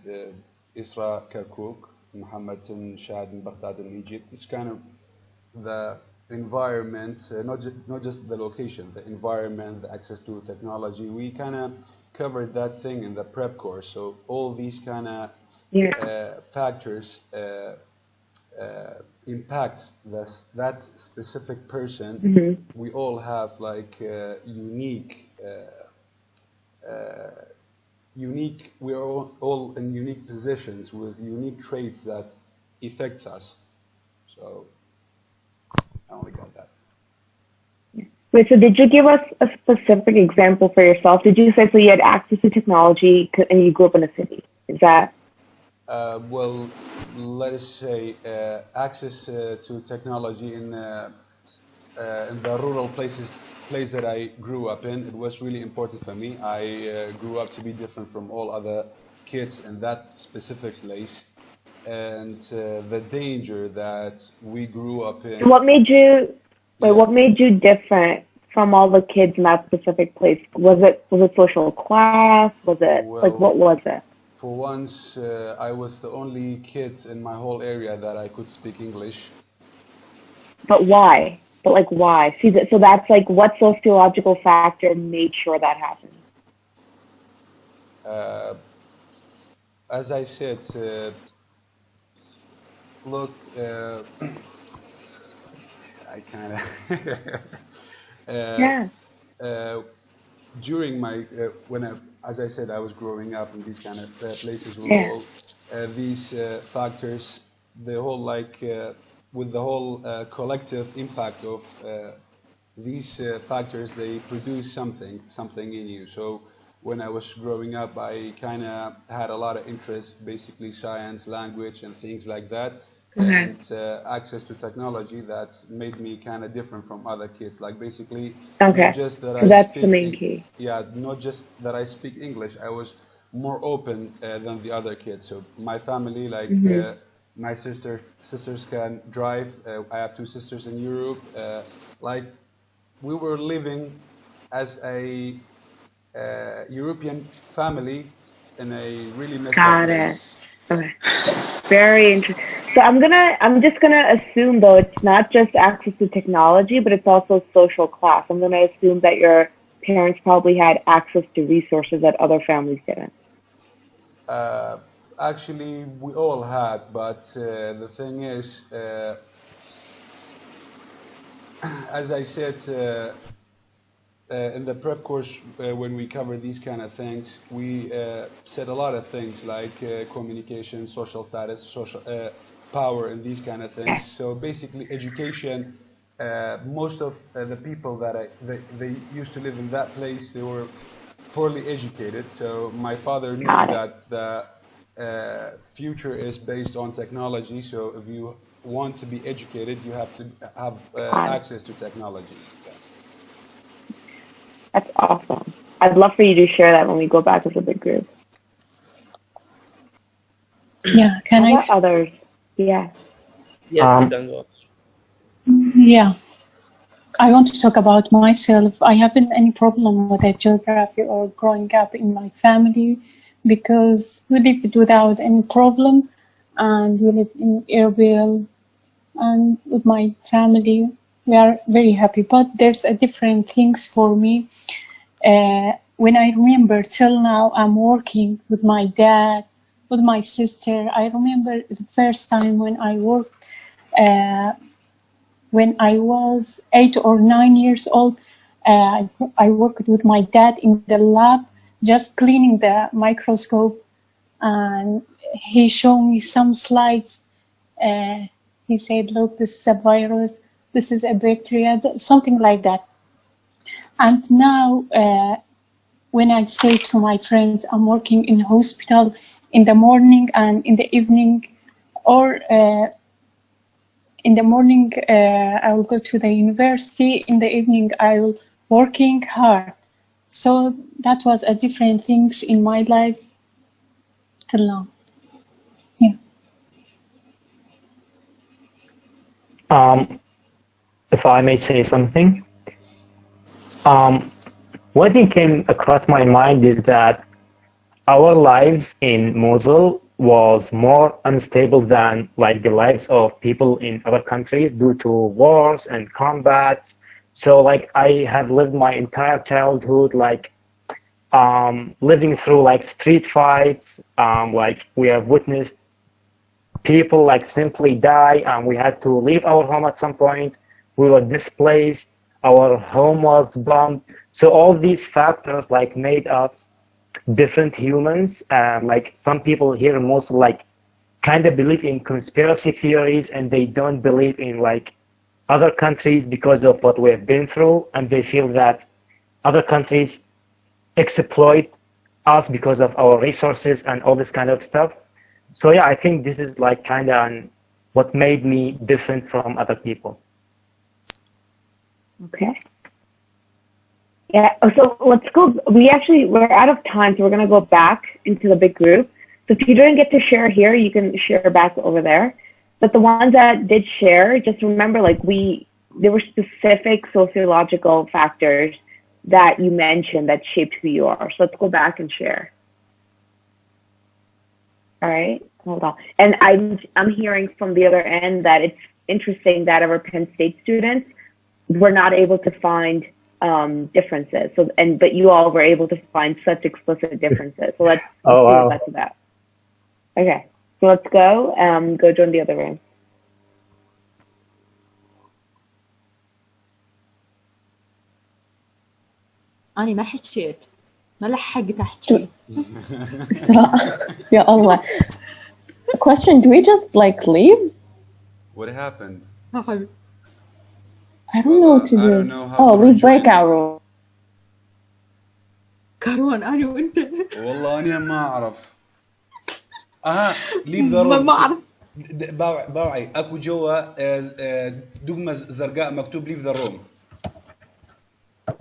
Isra Kirkuk, Muhammad and Shahad in Baghdad in Egypt. It's kind of the environment, not just the location, the environment, the access to technology. We kind of covered that thing in the prep course. So all these kind of factors impact that specific person. We all have like unique. We are all in unique positions with unique traits that affects us. So I only got that. Wait, so did you give us a specific example for yourself? Did you say so you had access to technology and you grew up in a city? Is that? Well, let us say access to technology in the rural place that I grew up in. It was really important for me. I grew up to be different from all other kids in that specific place, and the danger that we grew up in. What made you? Wait, what made you different from all the kids in that specific place? Was it social class? Was it like what was it? For once, I was the only kid in my whole area that I could speak English. But why? But like why? See, so that's like what sociological factor made sure that happened? As I said, look, I kind of during my as I said, I was growing up in these kind of places, rural. These factors, the whole with the whole collective impact of these factors, they produce something in you. So when I was growing up, I kind of had a lot of interest, basically science, language, and things like that. Okay. And access to technology that's made me kind of different from other kids. Like basically, Okay. not just that So I that's speak, the main key. yeah, not just that I speak English. I was more open than the other kids. So my family, like my sisters can drive. I have two sisters in Europe. Like we were living as a European family in a really messed up Got it. place. Okay. Very interesting. So I'm just gonna assume though it's not just access to technology, but it's also social class. I'm gonna assume that your parents probably had access to resources that other families didn't. Actually, we all had, but the thing is, as I said in the prep course, when we cover these kind of things, we said a lot of things like communication, social status, social power, and these kind of things. So basically, education. Most of the people that they used to live in that place, they were poorly educated. So my father knew that the future is based on technology. So if you want to be educated, you have to have access to technology. That's awesome. I'd love for you to share that when we go back as a big group. Yeah, can How I? about others? Yeah. Yes, you can go. Yeah. I want to talk about myself. I haven't any problem with the geography or growing up in my family because we lived without any problem and we live in erbil and with my family. We are very happy, but there's a different things for me. When I remember till now, I'm working with my dad, with my sister. I remember the first time when I worked, when I was 8 or 9 years old. I worked with my dad in the lab, just cleaning the microscope, and he showed me some slides. He said, "Look, this is a virus. This is a bacteria," something like that. And now, when I say to my friends, I'm working in hospital in the morning and in the evening, or in the morning I will go to the university, in the evening I will working hard. So that was a different things in my life till now. Yeah. If I may say something, one thing came across my mind is that our lives in Mosul was more unstable than like the lives of people in other countries due to wars and combats. So like I have lived my entire childhood like living through like street fights. Like we have witnessed people like simply die, and we had to leave our home at some point. We were displaced. Our home was bombed. So all these factors like made us different humans. Like some people here most like kind of believe in conspiracy theories, and they don't believe in like other countries because of what we've been through, and they feel that other countries exploit us because of our resources and all this kind of stuff. So yeah, I think this is like kind of what made me different from other people. Okay. Yeah, so let's go. We're out of time, so we're going to go back into the big group. So if you didn't get to share here, you can share back over there. But the ones that did share, just remember, like there were specific sociological factors that you mentioned that shaped who you are. So let's go back and share. All right, hold on. And I'm hearing from the other end that it's interesting that our Penn State students were not able to find differences. But you all were able to find such explicit differences. So let's go back to that. Okay, so let's go. Go join the other room. أنا ما حكيت ما لحقت أحكي. Ya Allah. Question, do we just like leave? What happened? I don't know what to do. I don't know how to leave rejoin. breakout room. Karwan, are you in there? والله أنا ما أعرف. leave the room. ما أعرف. باوعي اكو جوا دقمة زرقاء مكتوب leave the room.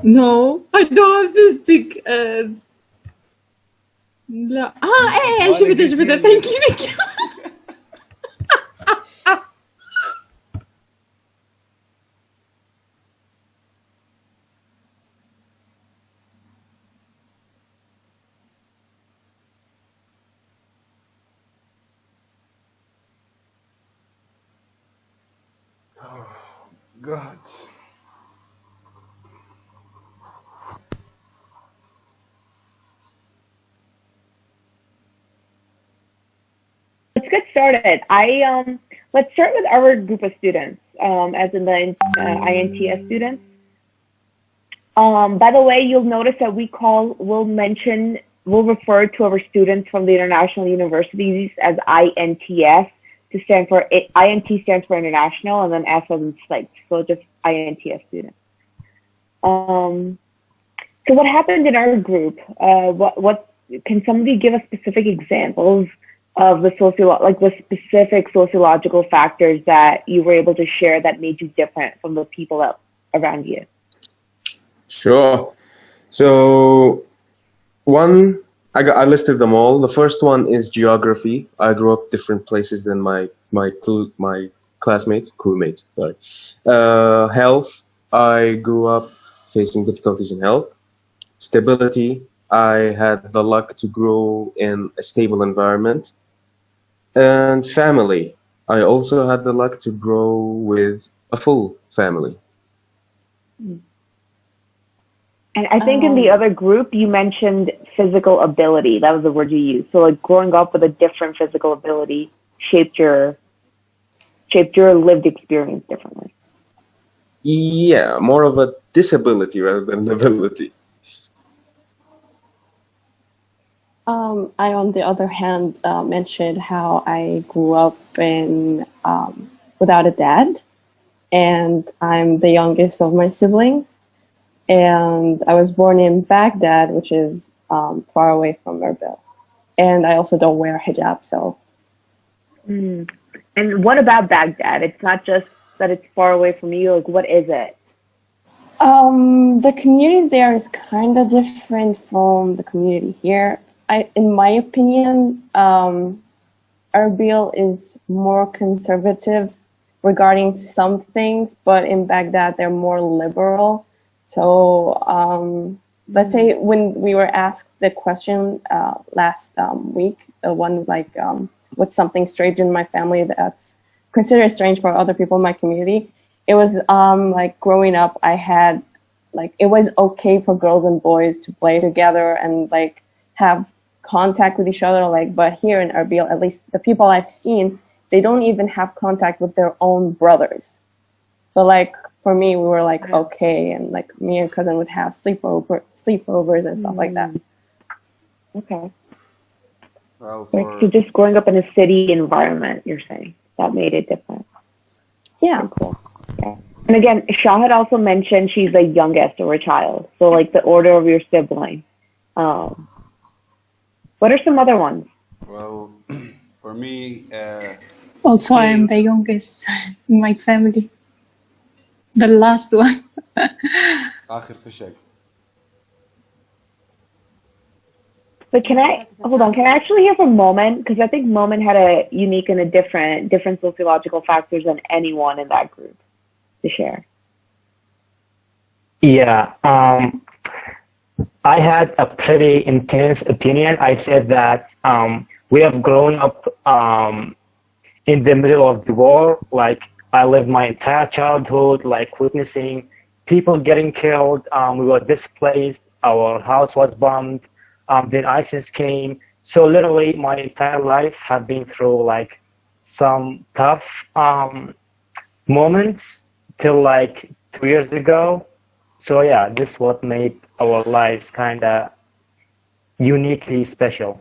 No, I don't have to speak. لا ايه شفتها thank you. Oh God. Let's get started. Let's start with our group of students, as in the INTS students. By the way, you'll notice that we'll refer to our students from the international universities as INTS to stand for INT stands for international, and then S as in site. So just INTS students. So what happened in our group? What can somebody give us specific examples of the specific sociological factors that you were able to share that made you different from the people around you? Sure. So I listed them all. The first one is geography. I grew up different places than my classmates, crewmates. Sorry. Health. I grew up facing difficulties in health. Stability. I had the luck to grow in a stable environment. And family. I also had the luck to grow with a full family. And I think in the other group, you mentioned physical ability. That was the word you used. So like growing up with a different physical ability shaped your lived experience differently. Yeah, more of a disability rather than an ability. I, on the other hand, mentioned how I grew up without a dad, and I'm the youngest of my siblings. And I was born in Baghdad, which is far away from Erbil. And I also don't wear hijab, so. And what about Baghdad? It's not just that it's far away from you. Like, what is it? The community there is kind of different from the community here. In my opinion, Erbil is more conservative regarding some things, but in Baghdad, they're more liberal. So let's say when we were asked the question last week, the one like, what's something strange in my family that's considered strange for other people in my community? It was like growing up, I had like, it was okay for girls and boys to play together and like have contact with each other. Like, but here in Erbil, at least the people I've seen, they don't even have contact with their own brothers. But like for me, we were like okay, and like me and cousin would have sleepovers and stuff like that. Okay. Well, so just growing up in a city environment, you're saying that made it different. Yeah. Cool. Yeah. And again, Shahid also mentioned she's the youngest of her child. So like the order of your sibling. What are some other ones? Well, for me, also I am the youngest in my family. The last one. آخر فشق. But can I actually hear from Momin? Because I think Momin had a unique and a different sociological factors than anyone in that group to share. Yeah, I had a pretty intense opinion. I said that we have grown up in the middle of the war. Like I lived my entire childhood, like witnessing people getting killed. We were displaced. Our house was bombed. Then ISIS came. So literally my entire life have been through like some tough moments till like 2 years ago. So yeah, this is what made our lives kind of uniquely special.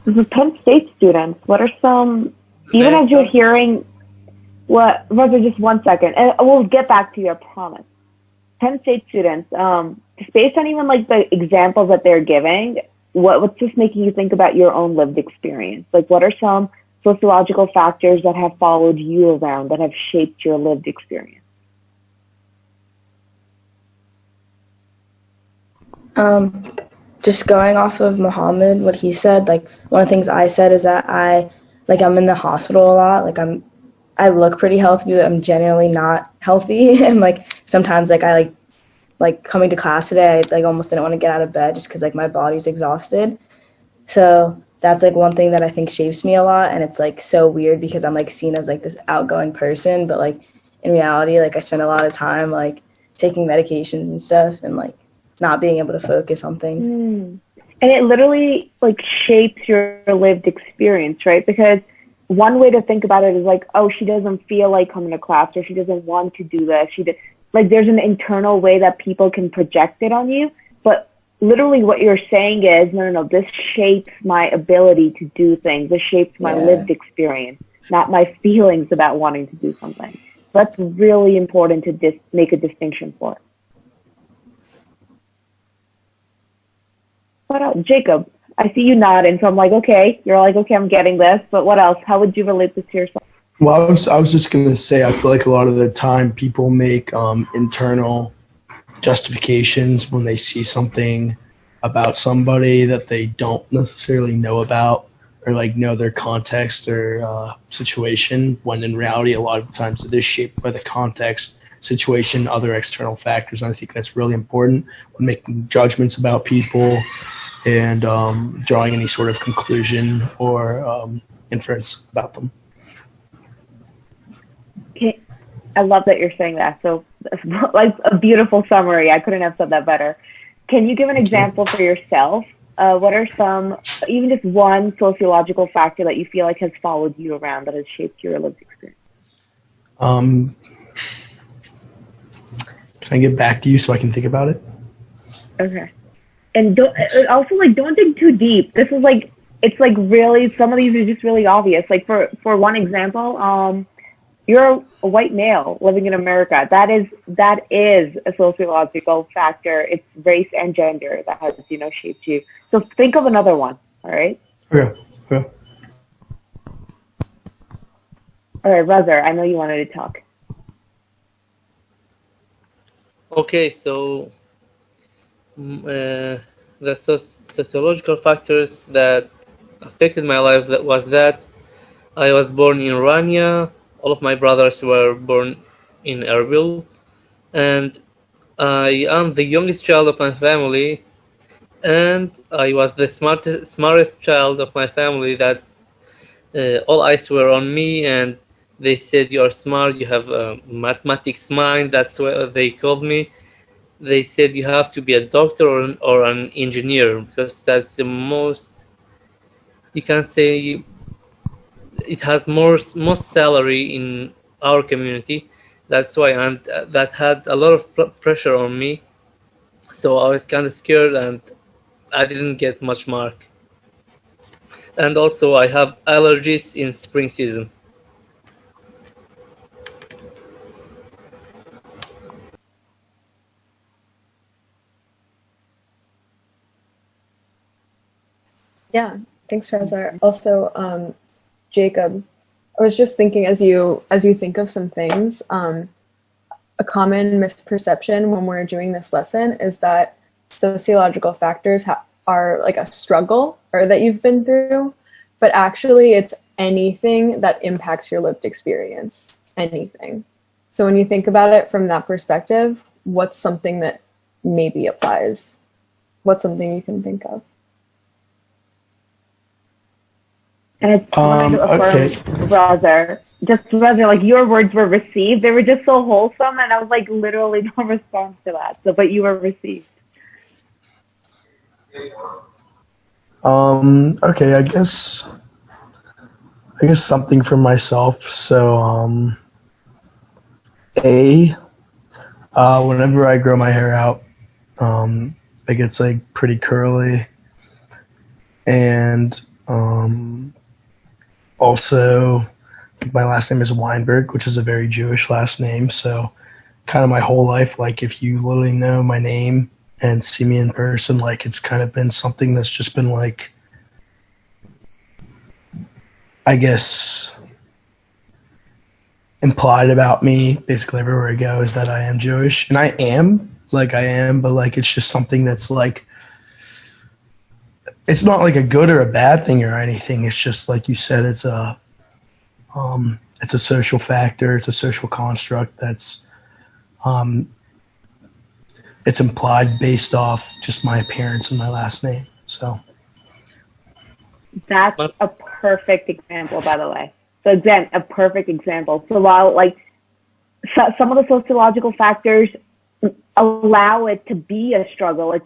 The Penn State students, what are some, even as you're hearing What, Rosa, just 1 second, and we'll get back to you, I promise. Penn State students, just based on even like the examples that they're giving, what's just making you think about your own lived experience? Like, what are some sociological factors that have followed you around, that have shaped your lived experience? Just going off of Muhammad, what he said, like one of the things I said is that I'm in the hospital a lot. Like I look pretty healthy, but I'm generally not healthy. And like sometimes like I like coming to class today, I like almost didn't want to get out of bed just because like my body's exhausted. So that's like one thing that I think shapes me a lot. And it's like so weird because I'm like seen as like this outgoing person, but like in reality, like I spend a lot of time like taking medications and stuff and like not being able to focus on things. And it literally like shapes your lived experience, right? Because one way to think about it is like, oh, she doesn't feel like coming to class, or she doesn't want to do this. Like there's an internal way that people can project it on you, but literally what you're saying is, no, this shapes my ability to do things. This shapes my lived experience, not my feelings about wanting to do something. That's really important to make a distinction for. What else? Jacob, I see you nodding, so I'm like, okay, you're like, okay, I'm getting this, but what else? How would you relate this to yourself? Well, I was just going to say, I feel like a lot of the time people make internal justifications when they see something about somebody that they don't necessarily know about, or like know their context or situation, when in reality, a lot of times it is shaped by the context, situation, other external factors. And I think that's really important when making judgments about people and drawing any sort of conclusion or inference about them. Okay. I love that you're saying that. So, like a beautiful summary. I couldn't have said that better. Can you give an example for yourself? What are some, even just one sociological factor that you feel like has followed you around, that has shaped your lived experience? Can I get back to you so I can think about it? Okay. And don't dig too deep. This is like, it's like really, some of these are just really obvious. Like for one example, you're a white male living in America. That is a sociological factor. It's race and gender that has, shaped you. So think of another one. All right. Okay. All right, Razar, I know you wanted to talk. Okay, so the sociological factors that affected my life was that I was born in Rania. All of my brothers were born in Erbil, and I am the youngest child of my family, and I was the smartest child of my family. That all eyes were on me, and they said, "You are smart. You have a mathematics mind." That's what they called me. They said you have to be a doctor or an engineer, because that's the most, you can say, it has most salary in our community. That's why, and that had a lot of pressure on me. So I was kind of scared, and I didn't get much mark. And also I have allergies in spring season. Yeah, thanks, Razar. Also, Jacob, I was just thinking, as you think of some things, a common misperception when we're doing this lesson is that sociological factors are like a struggle or that you've been through, but actually it's anything that impacts your lived experience, anything. So when you think about it from that perspective, what's something that maybe applies? What's something you can think of? And it's wanted to affirm, Razar, like your words were received. They were just so wholesome, and I was like, literally no response to that. So, but you were received. Okay, I guess something for myself. So, whenever I grow my hair out, it gets like pretty curly, and also my last name is Weinberg, which is a very Jewish last name. So kind of my whole life, like if you literally know my name and see me in person, like it's kind of been something that's just been like, I guess, implied about me basically everywhere I go is that I am Jewish. And I am, but like it's just something that's like, it's not like a good or a bad thing or anything. It's just like you said, it's a social factor. It's a social construct that's, it's implied based off just my appearance and my last name. So that's a perfect example, by the way. So again, a perfect example. So while like some of the sociological factors allow it to be a struggle, it's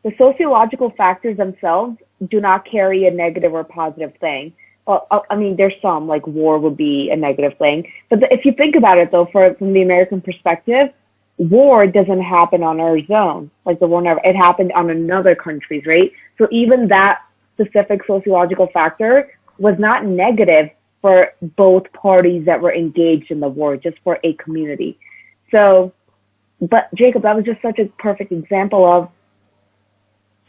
the sociological factors themselves do not carry a negative or positive thing. Well, I mean, there's some, like war would be a negative thing. But if you think about it, though, from the American perspective, war doesn't happen on our zone. Like the war never, it happened on another country's, right? So even that specific sociological factor was not negative for both parties that were engaged in the war, just for a community. So, but Jacob, that was just such a perfect example of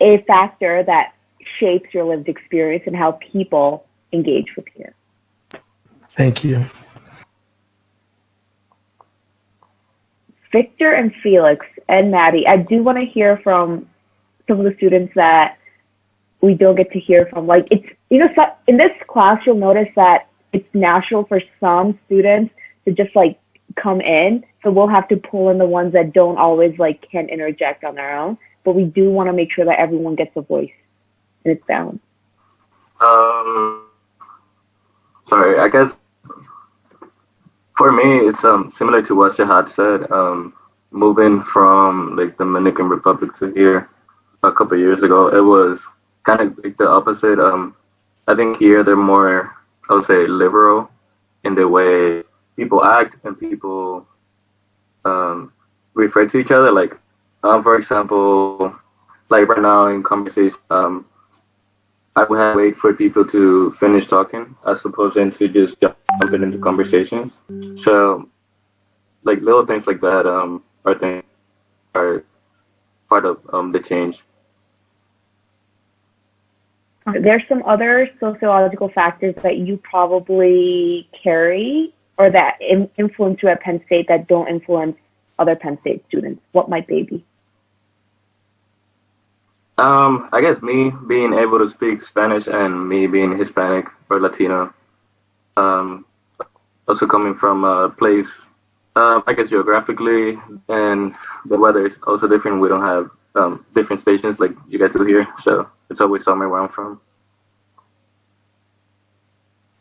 a factor that shapes your lived experience and how people engage with you. thank you. Victor and Felix and Maddie, I do want to hear from some of the students that we don't get to hear from. Like it's, so in this class, you'll notice that it's natural for some students to just like come in. So we'll have to pull in the ones that don't always like can interject on their own. But we do want to make sure that everyone gets a voice and it's balanced. Sorry, I guess for me it's similar to what Shahad said. Moving from like the Dominican Republic to here a couple of years ago, it was kind of like the opposite. I think here they're more, I would say, liberal in the way people act and people refer to each other. Like, for example, like right now in conversation, I would have to wait for people to finish talking as opposed to just jumping into conversations. So, like little things like that are part of the change. There's some other sociological factors that you probably carry or that influence you at Penn State that don't influence other Penn State students. What might they be? I guess me being able to speak Spanish and me being Hispanic or Latino. Also coming from a place, I guess geographically, and the weather is also different. We don't have different stations like you guys do here, so it's always somewhere where I'm from.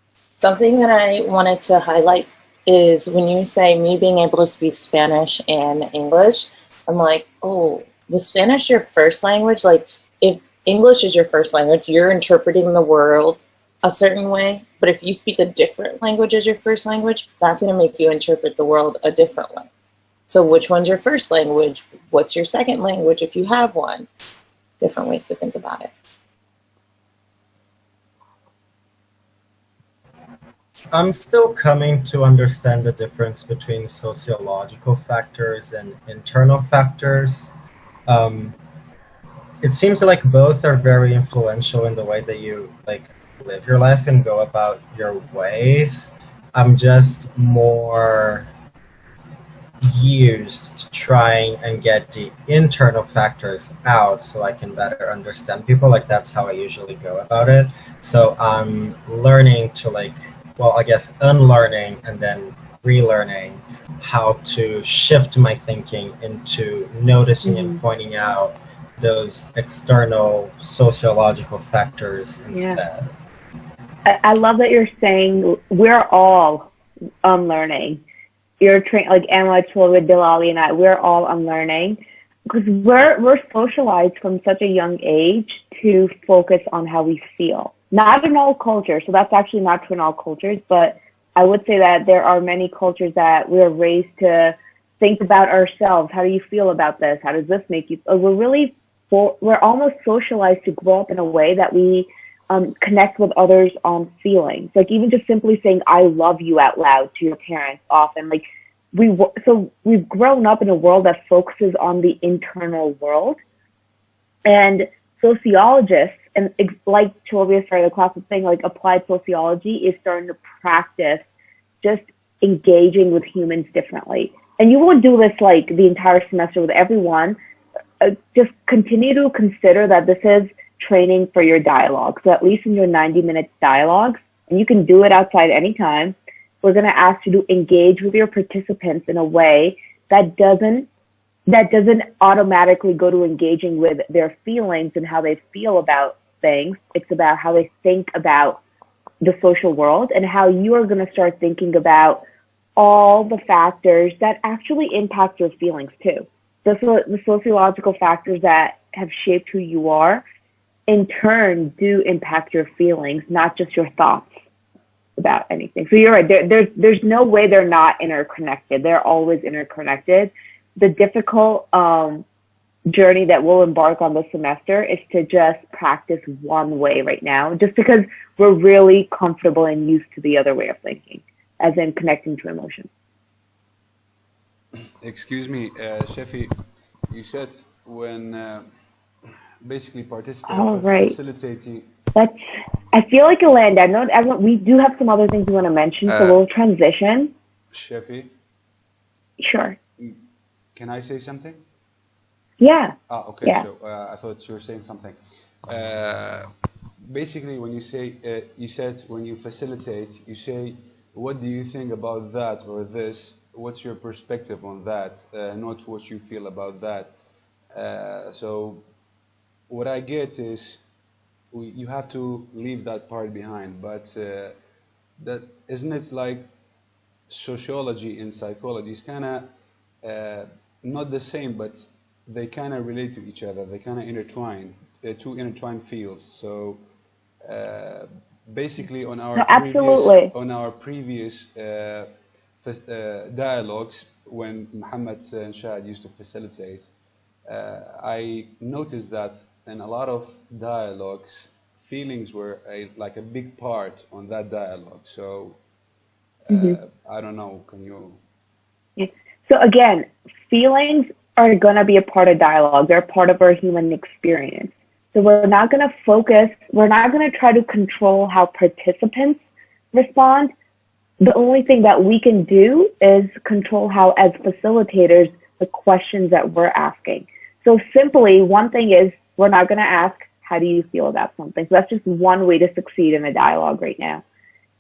Something that I wanted to highlight is when you say me being able to speak Spanish and English, I'm like, oh, was Spanish your first language? Like, if English is your first language, you're interpreting the world a certain way. But if you speak a different language as your first language, that's going to make you interpret the world a different way. So which one's your first language? What's your second language if you have one? Different ways to think about it. I'm still coming to understand the difference between sociological factors and internal factors. It seems like both are very influential in the way that you like live your life and go about your ways. I'm just more used to trying and get the internal factors out so I can better understand people. Like that's how I usually go about it. So I'm learning to like, well, I guess unlearning and then relearning how to shift my thinking into noticing and pointing out those external sociological factors instead. I love that you're saying we're all unlearning. You're like Emma, Chloe, Delali, and I. We're all unlearning because we're socialized from such a young age to focus on how we feel. Not in all cultures, so that's actually not true in all cultures. But I would say that there are many cultures that we're raised to think about ourselves. How do you feel about this? How does this make you? We're almost socialized to grow up in a way that we connect with others on feelings. Like even just simply saying "I love you" out loud to your parents often. Like we've grown up in a world that focuses on the internal world, and sociologists and like Sylvia started the class with saying, like applied sociology is starting to practice just engaging with humans differently. And you won't do this like the entire semester with everyone. Just continue to consider that this is training for your dialogue. So at least in your 90 minutes dialogues, and you can do it outside anytime, we're going to ask you to engage with your participants in a way that doesn't automatically go to engaging with their feelings and how they feel about things. It's about how they think about the social world and how you are going to start thinking about all the factors that actually impact your feelings too. The sociological factors that have shaped who you are in turn do impact your feelings, not just your thoughts about anything. So you're right. There's no way they're not interconnected. They're always interconnected. The difficult journey that we'll embark on this semester is to just practice one way right now, just because we're really comfortable and used to the other way of thinking, as in connecting to emotions. Excuse me, Shefi, you said when basically facilitating. I feel like Yolanda, I know everyone, we do have some other things we want to mention, so we'll transition. Shefi? Sure. Can I say something? Yeah. Okay. Yeah. So I thought you were saying something. Basically, when you say, you said when you facilitate, you say, what do you think about that or this? What's your perspective on that? Not what you feel about that. So what I get is you have to leave that part behind. But that isn't it like sociology and psychology is kind of not the same, but they kind of relate to each other. They kind of intertwine, two intertwined fields. So basically, on our previous dialogues, when Muhammad and Shahid used to facilitate, I noticed that in a lot of dialogues, feelings were like a big part on that dialogue. So I don't know. Can you? Yeah. So again, feelings are going to be a part of dialogue. They're part of our human experience. So we're not going to focus, we're not going to try to control how participants respond. The only thing that we can do is control how, as facilitators, the questions that we're asking. So simply, one thing is we're not going to ask, how do you feel about something? So that's just one way to succeed in a dialogue right now.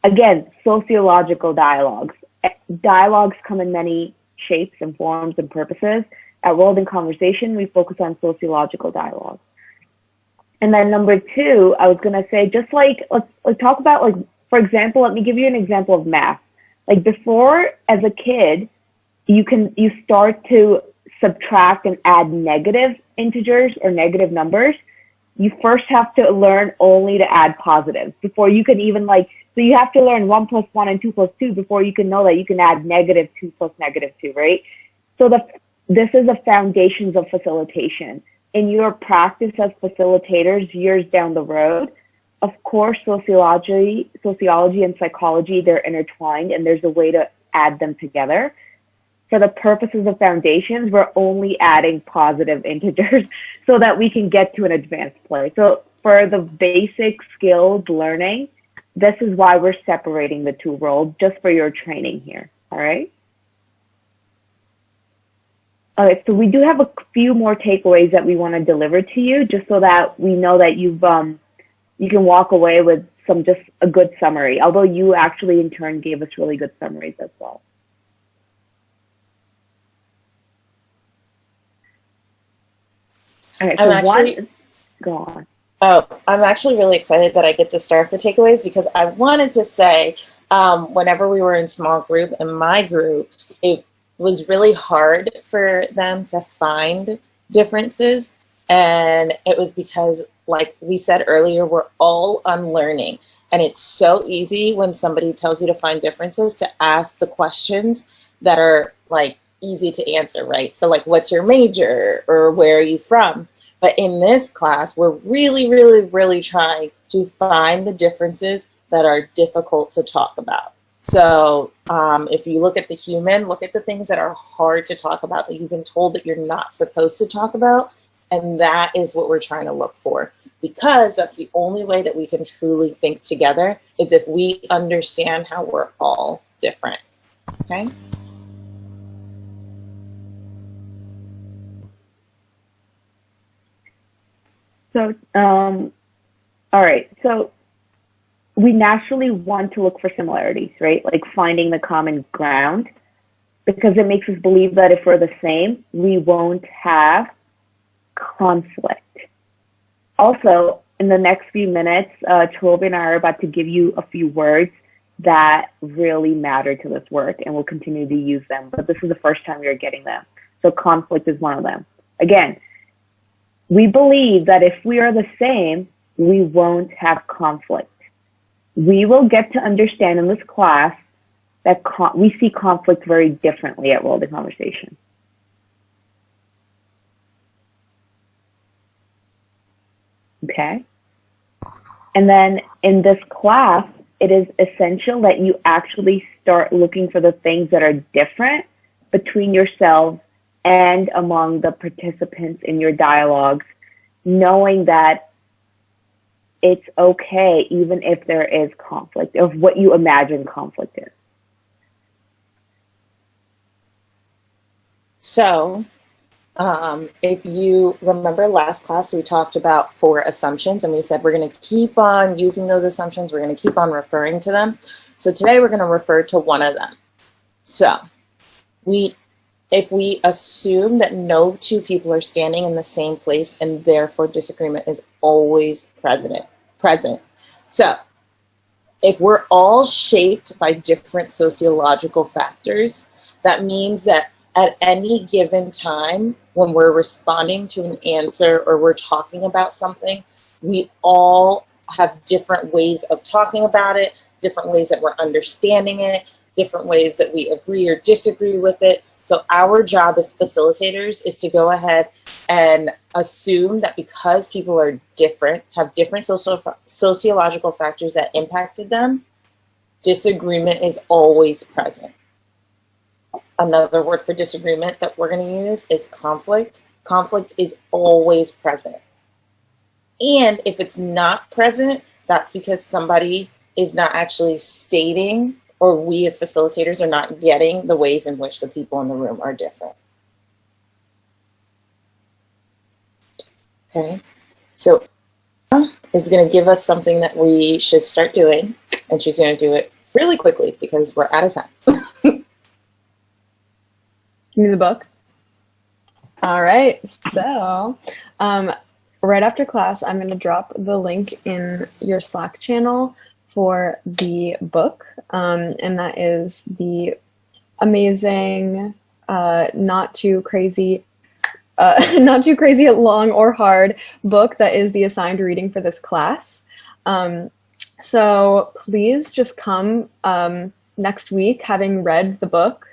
Again, sociological dialogues. Dialogues come in many shapes and forms and purposes. At World in Conversation, we focus on sociological dialogue. And then number two, I was going to say, just like, let's talk about, like, for example, let me give you an example of math. Like before, as a kid, you start to subtract and add negative integers or negative numbers. You first have to learn only to add positives before you can even so you have to learn 1 + 1 and 2 + 2 before you can know that you can add -2 + -2, right? So this is the foundations of facilitation. In your practice as facilitators years down the road, of course, sociology and psychology, they're intertwined and there's a way to add them together. For the purposes of foundations, we're only adding positive integers so that we can get to an advanced place. So for the basic skills learning, this is why we're separating the two roles, just for your training here, all right? All right, so we do have a few more takeaways that we want to deliver to you, just so that we know that you can walk away with just a good summary, although you actually in turn gave us really good summaries as well. All right, so go on. Oh, I'm actually really excited that I get to start the takeaways, because I wanted to say, whenever we were in small group, in my group, it was really hard for them to find differences. And it was because, like we said earlier, we're all unlearning. And it's so easy when somebody tells you to find differences to ask the questions that are like easy to answer, right? So like, what's your major, or where are you from? But in this class, we're really, really, really trying to find the differences that are difficult to talk about. So if you look at the human, look at the things that are hard to talk about, that you've been told that you're not supposed to talk about. And that is what we're trying to look for, because that's the only way that we can truly think together, is if we understand how we're all different. Okay? So, all right. So we naturally want to look for similarities, right? Like finding the common ground, because it makes us believe that if we're the same, we won't have conflict. Also, in the next few minutes, Trilby and I are about to give you a few words that really matter to this work, and we'll continue to use them. But this is the first time you're getting them. So conflict is one of them. Again, we believe that if we are the same, we won't have conflict. We will get to understand in this class that we see conflict very differently at World of Conversation. Okay? And then in this class, it is essential that you actually start looking for the things that are different between yourselves and among the participants in your dialogues, knowing that it's okay even if there is conflict, of what you imagine conflict is. So, if you remember last class, we talked about 4 assumptions, and we said we're going to keep on using those assumptions. We're going to keep on referring to them. So today we're going to refer to one of them. So if we assume that no 2 people are standing in the same place, and therefore disagreement is always present. So if we're all shaped by different sociological factors, that means that at any given time, when we're responding to an answer or we're talking about something, we all have different ways of talking about it, different ways that we're understanding it, different ways that we agree or disagree with it. So our job as facilitators is to go ahead and assume that because people are different, have different sociological factors that impacted them, disagreement is always present. Another word for disagreement that we're going to use is conflict. Conflict is always present. And if it's not present, that's because somebody is not actually stating, or we as facilitators are not getting the ways in which the people in the room are different. Okay, so Anna is going to give us something that we should start doing, and she's going to do it really quickly because we're out of time. Give me the book. All right, so right after class, I'm going to drop the link in your Slack channel for the book, and that is the amazing, not too crazy long or hard book that is the assigned reading for this class. So please just come next week having read the book,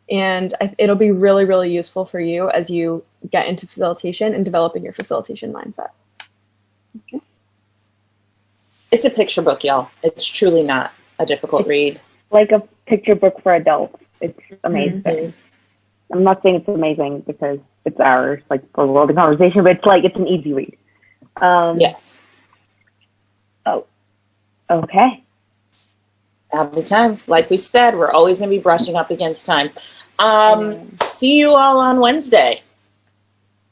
and it'll be really, really useful for you as you get into facilitation and developing your facilitation mindset. Okay. It's a picture book, y'all. It's truly not a difficult read. Like a picture book for adults. It's amazing. Mm-hmm. I'm not saying it's amazing because it's ours, like for World of Conversation, but it's an easy read. Yes. Oh, okay. Every time. Like we said, we're always going to be brushing up against time. See you all on Wednesday.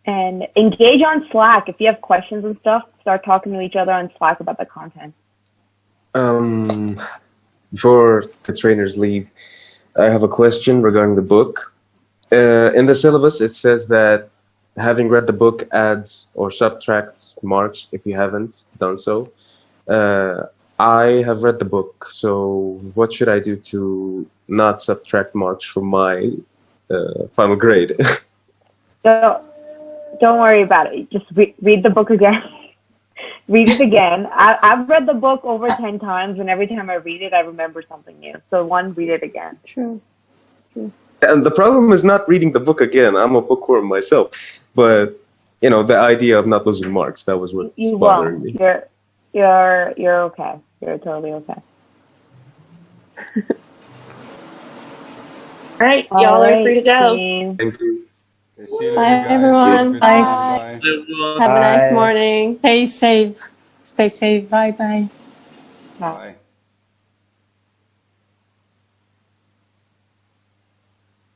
And engage on Slack. If you have questions and stuff, start talking to each other on Slack about the content. Before the trainers leave, I have a question regarding the book. In the syllabus, it says that having read the book adds or subtracts marks if you haven't done so. I have read the book, so what should I do to not subtract marks from my final grade? So don't worry about it. Just read the book again. Read it again. I've read the book over 10 times, and every time I read it, I remember something new. So read it again. True. And the problem is not reading the book again. I'm a bookworm myself. But you know, the idea of not losing marks, that was what's You bothering won't. me. You're okay. You're totally okay. All right, y'all are free to go. Team. Thank you. Okay, see you later, Bye, guys. Have a everyone. good Bye. time. Bye. Have a nice Bye. morning. Stay safe. Stay safe. Bye bye. Bye. Bye.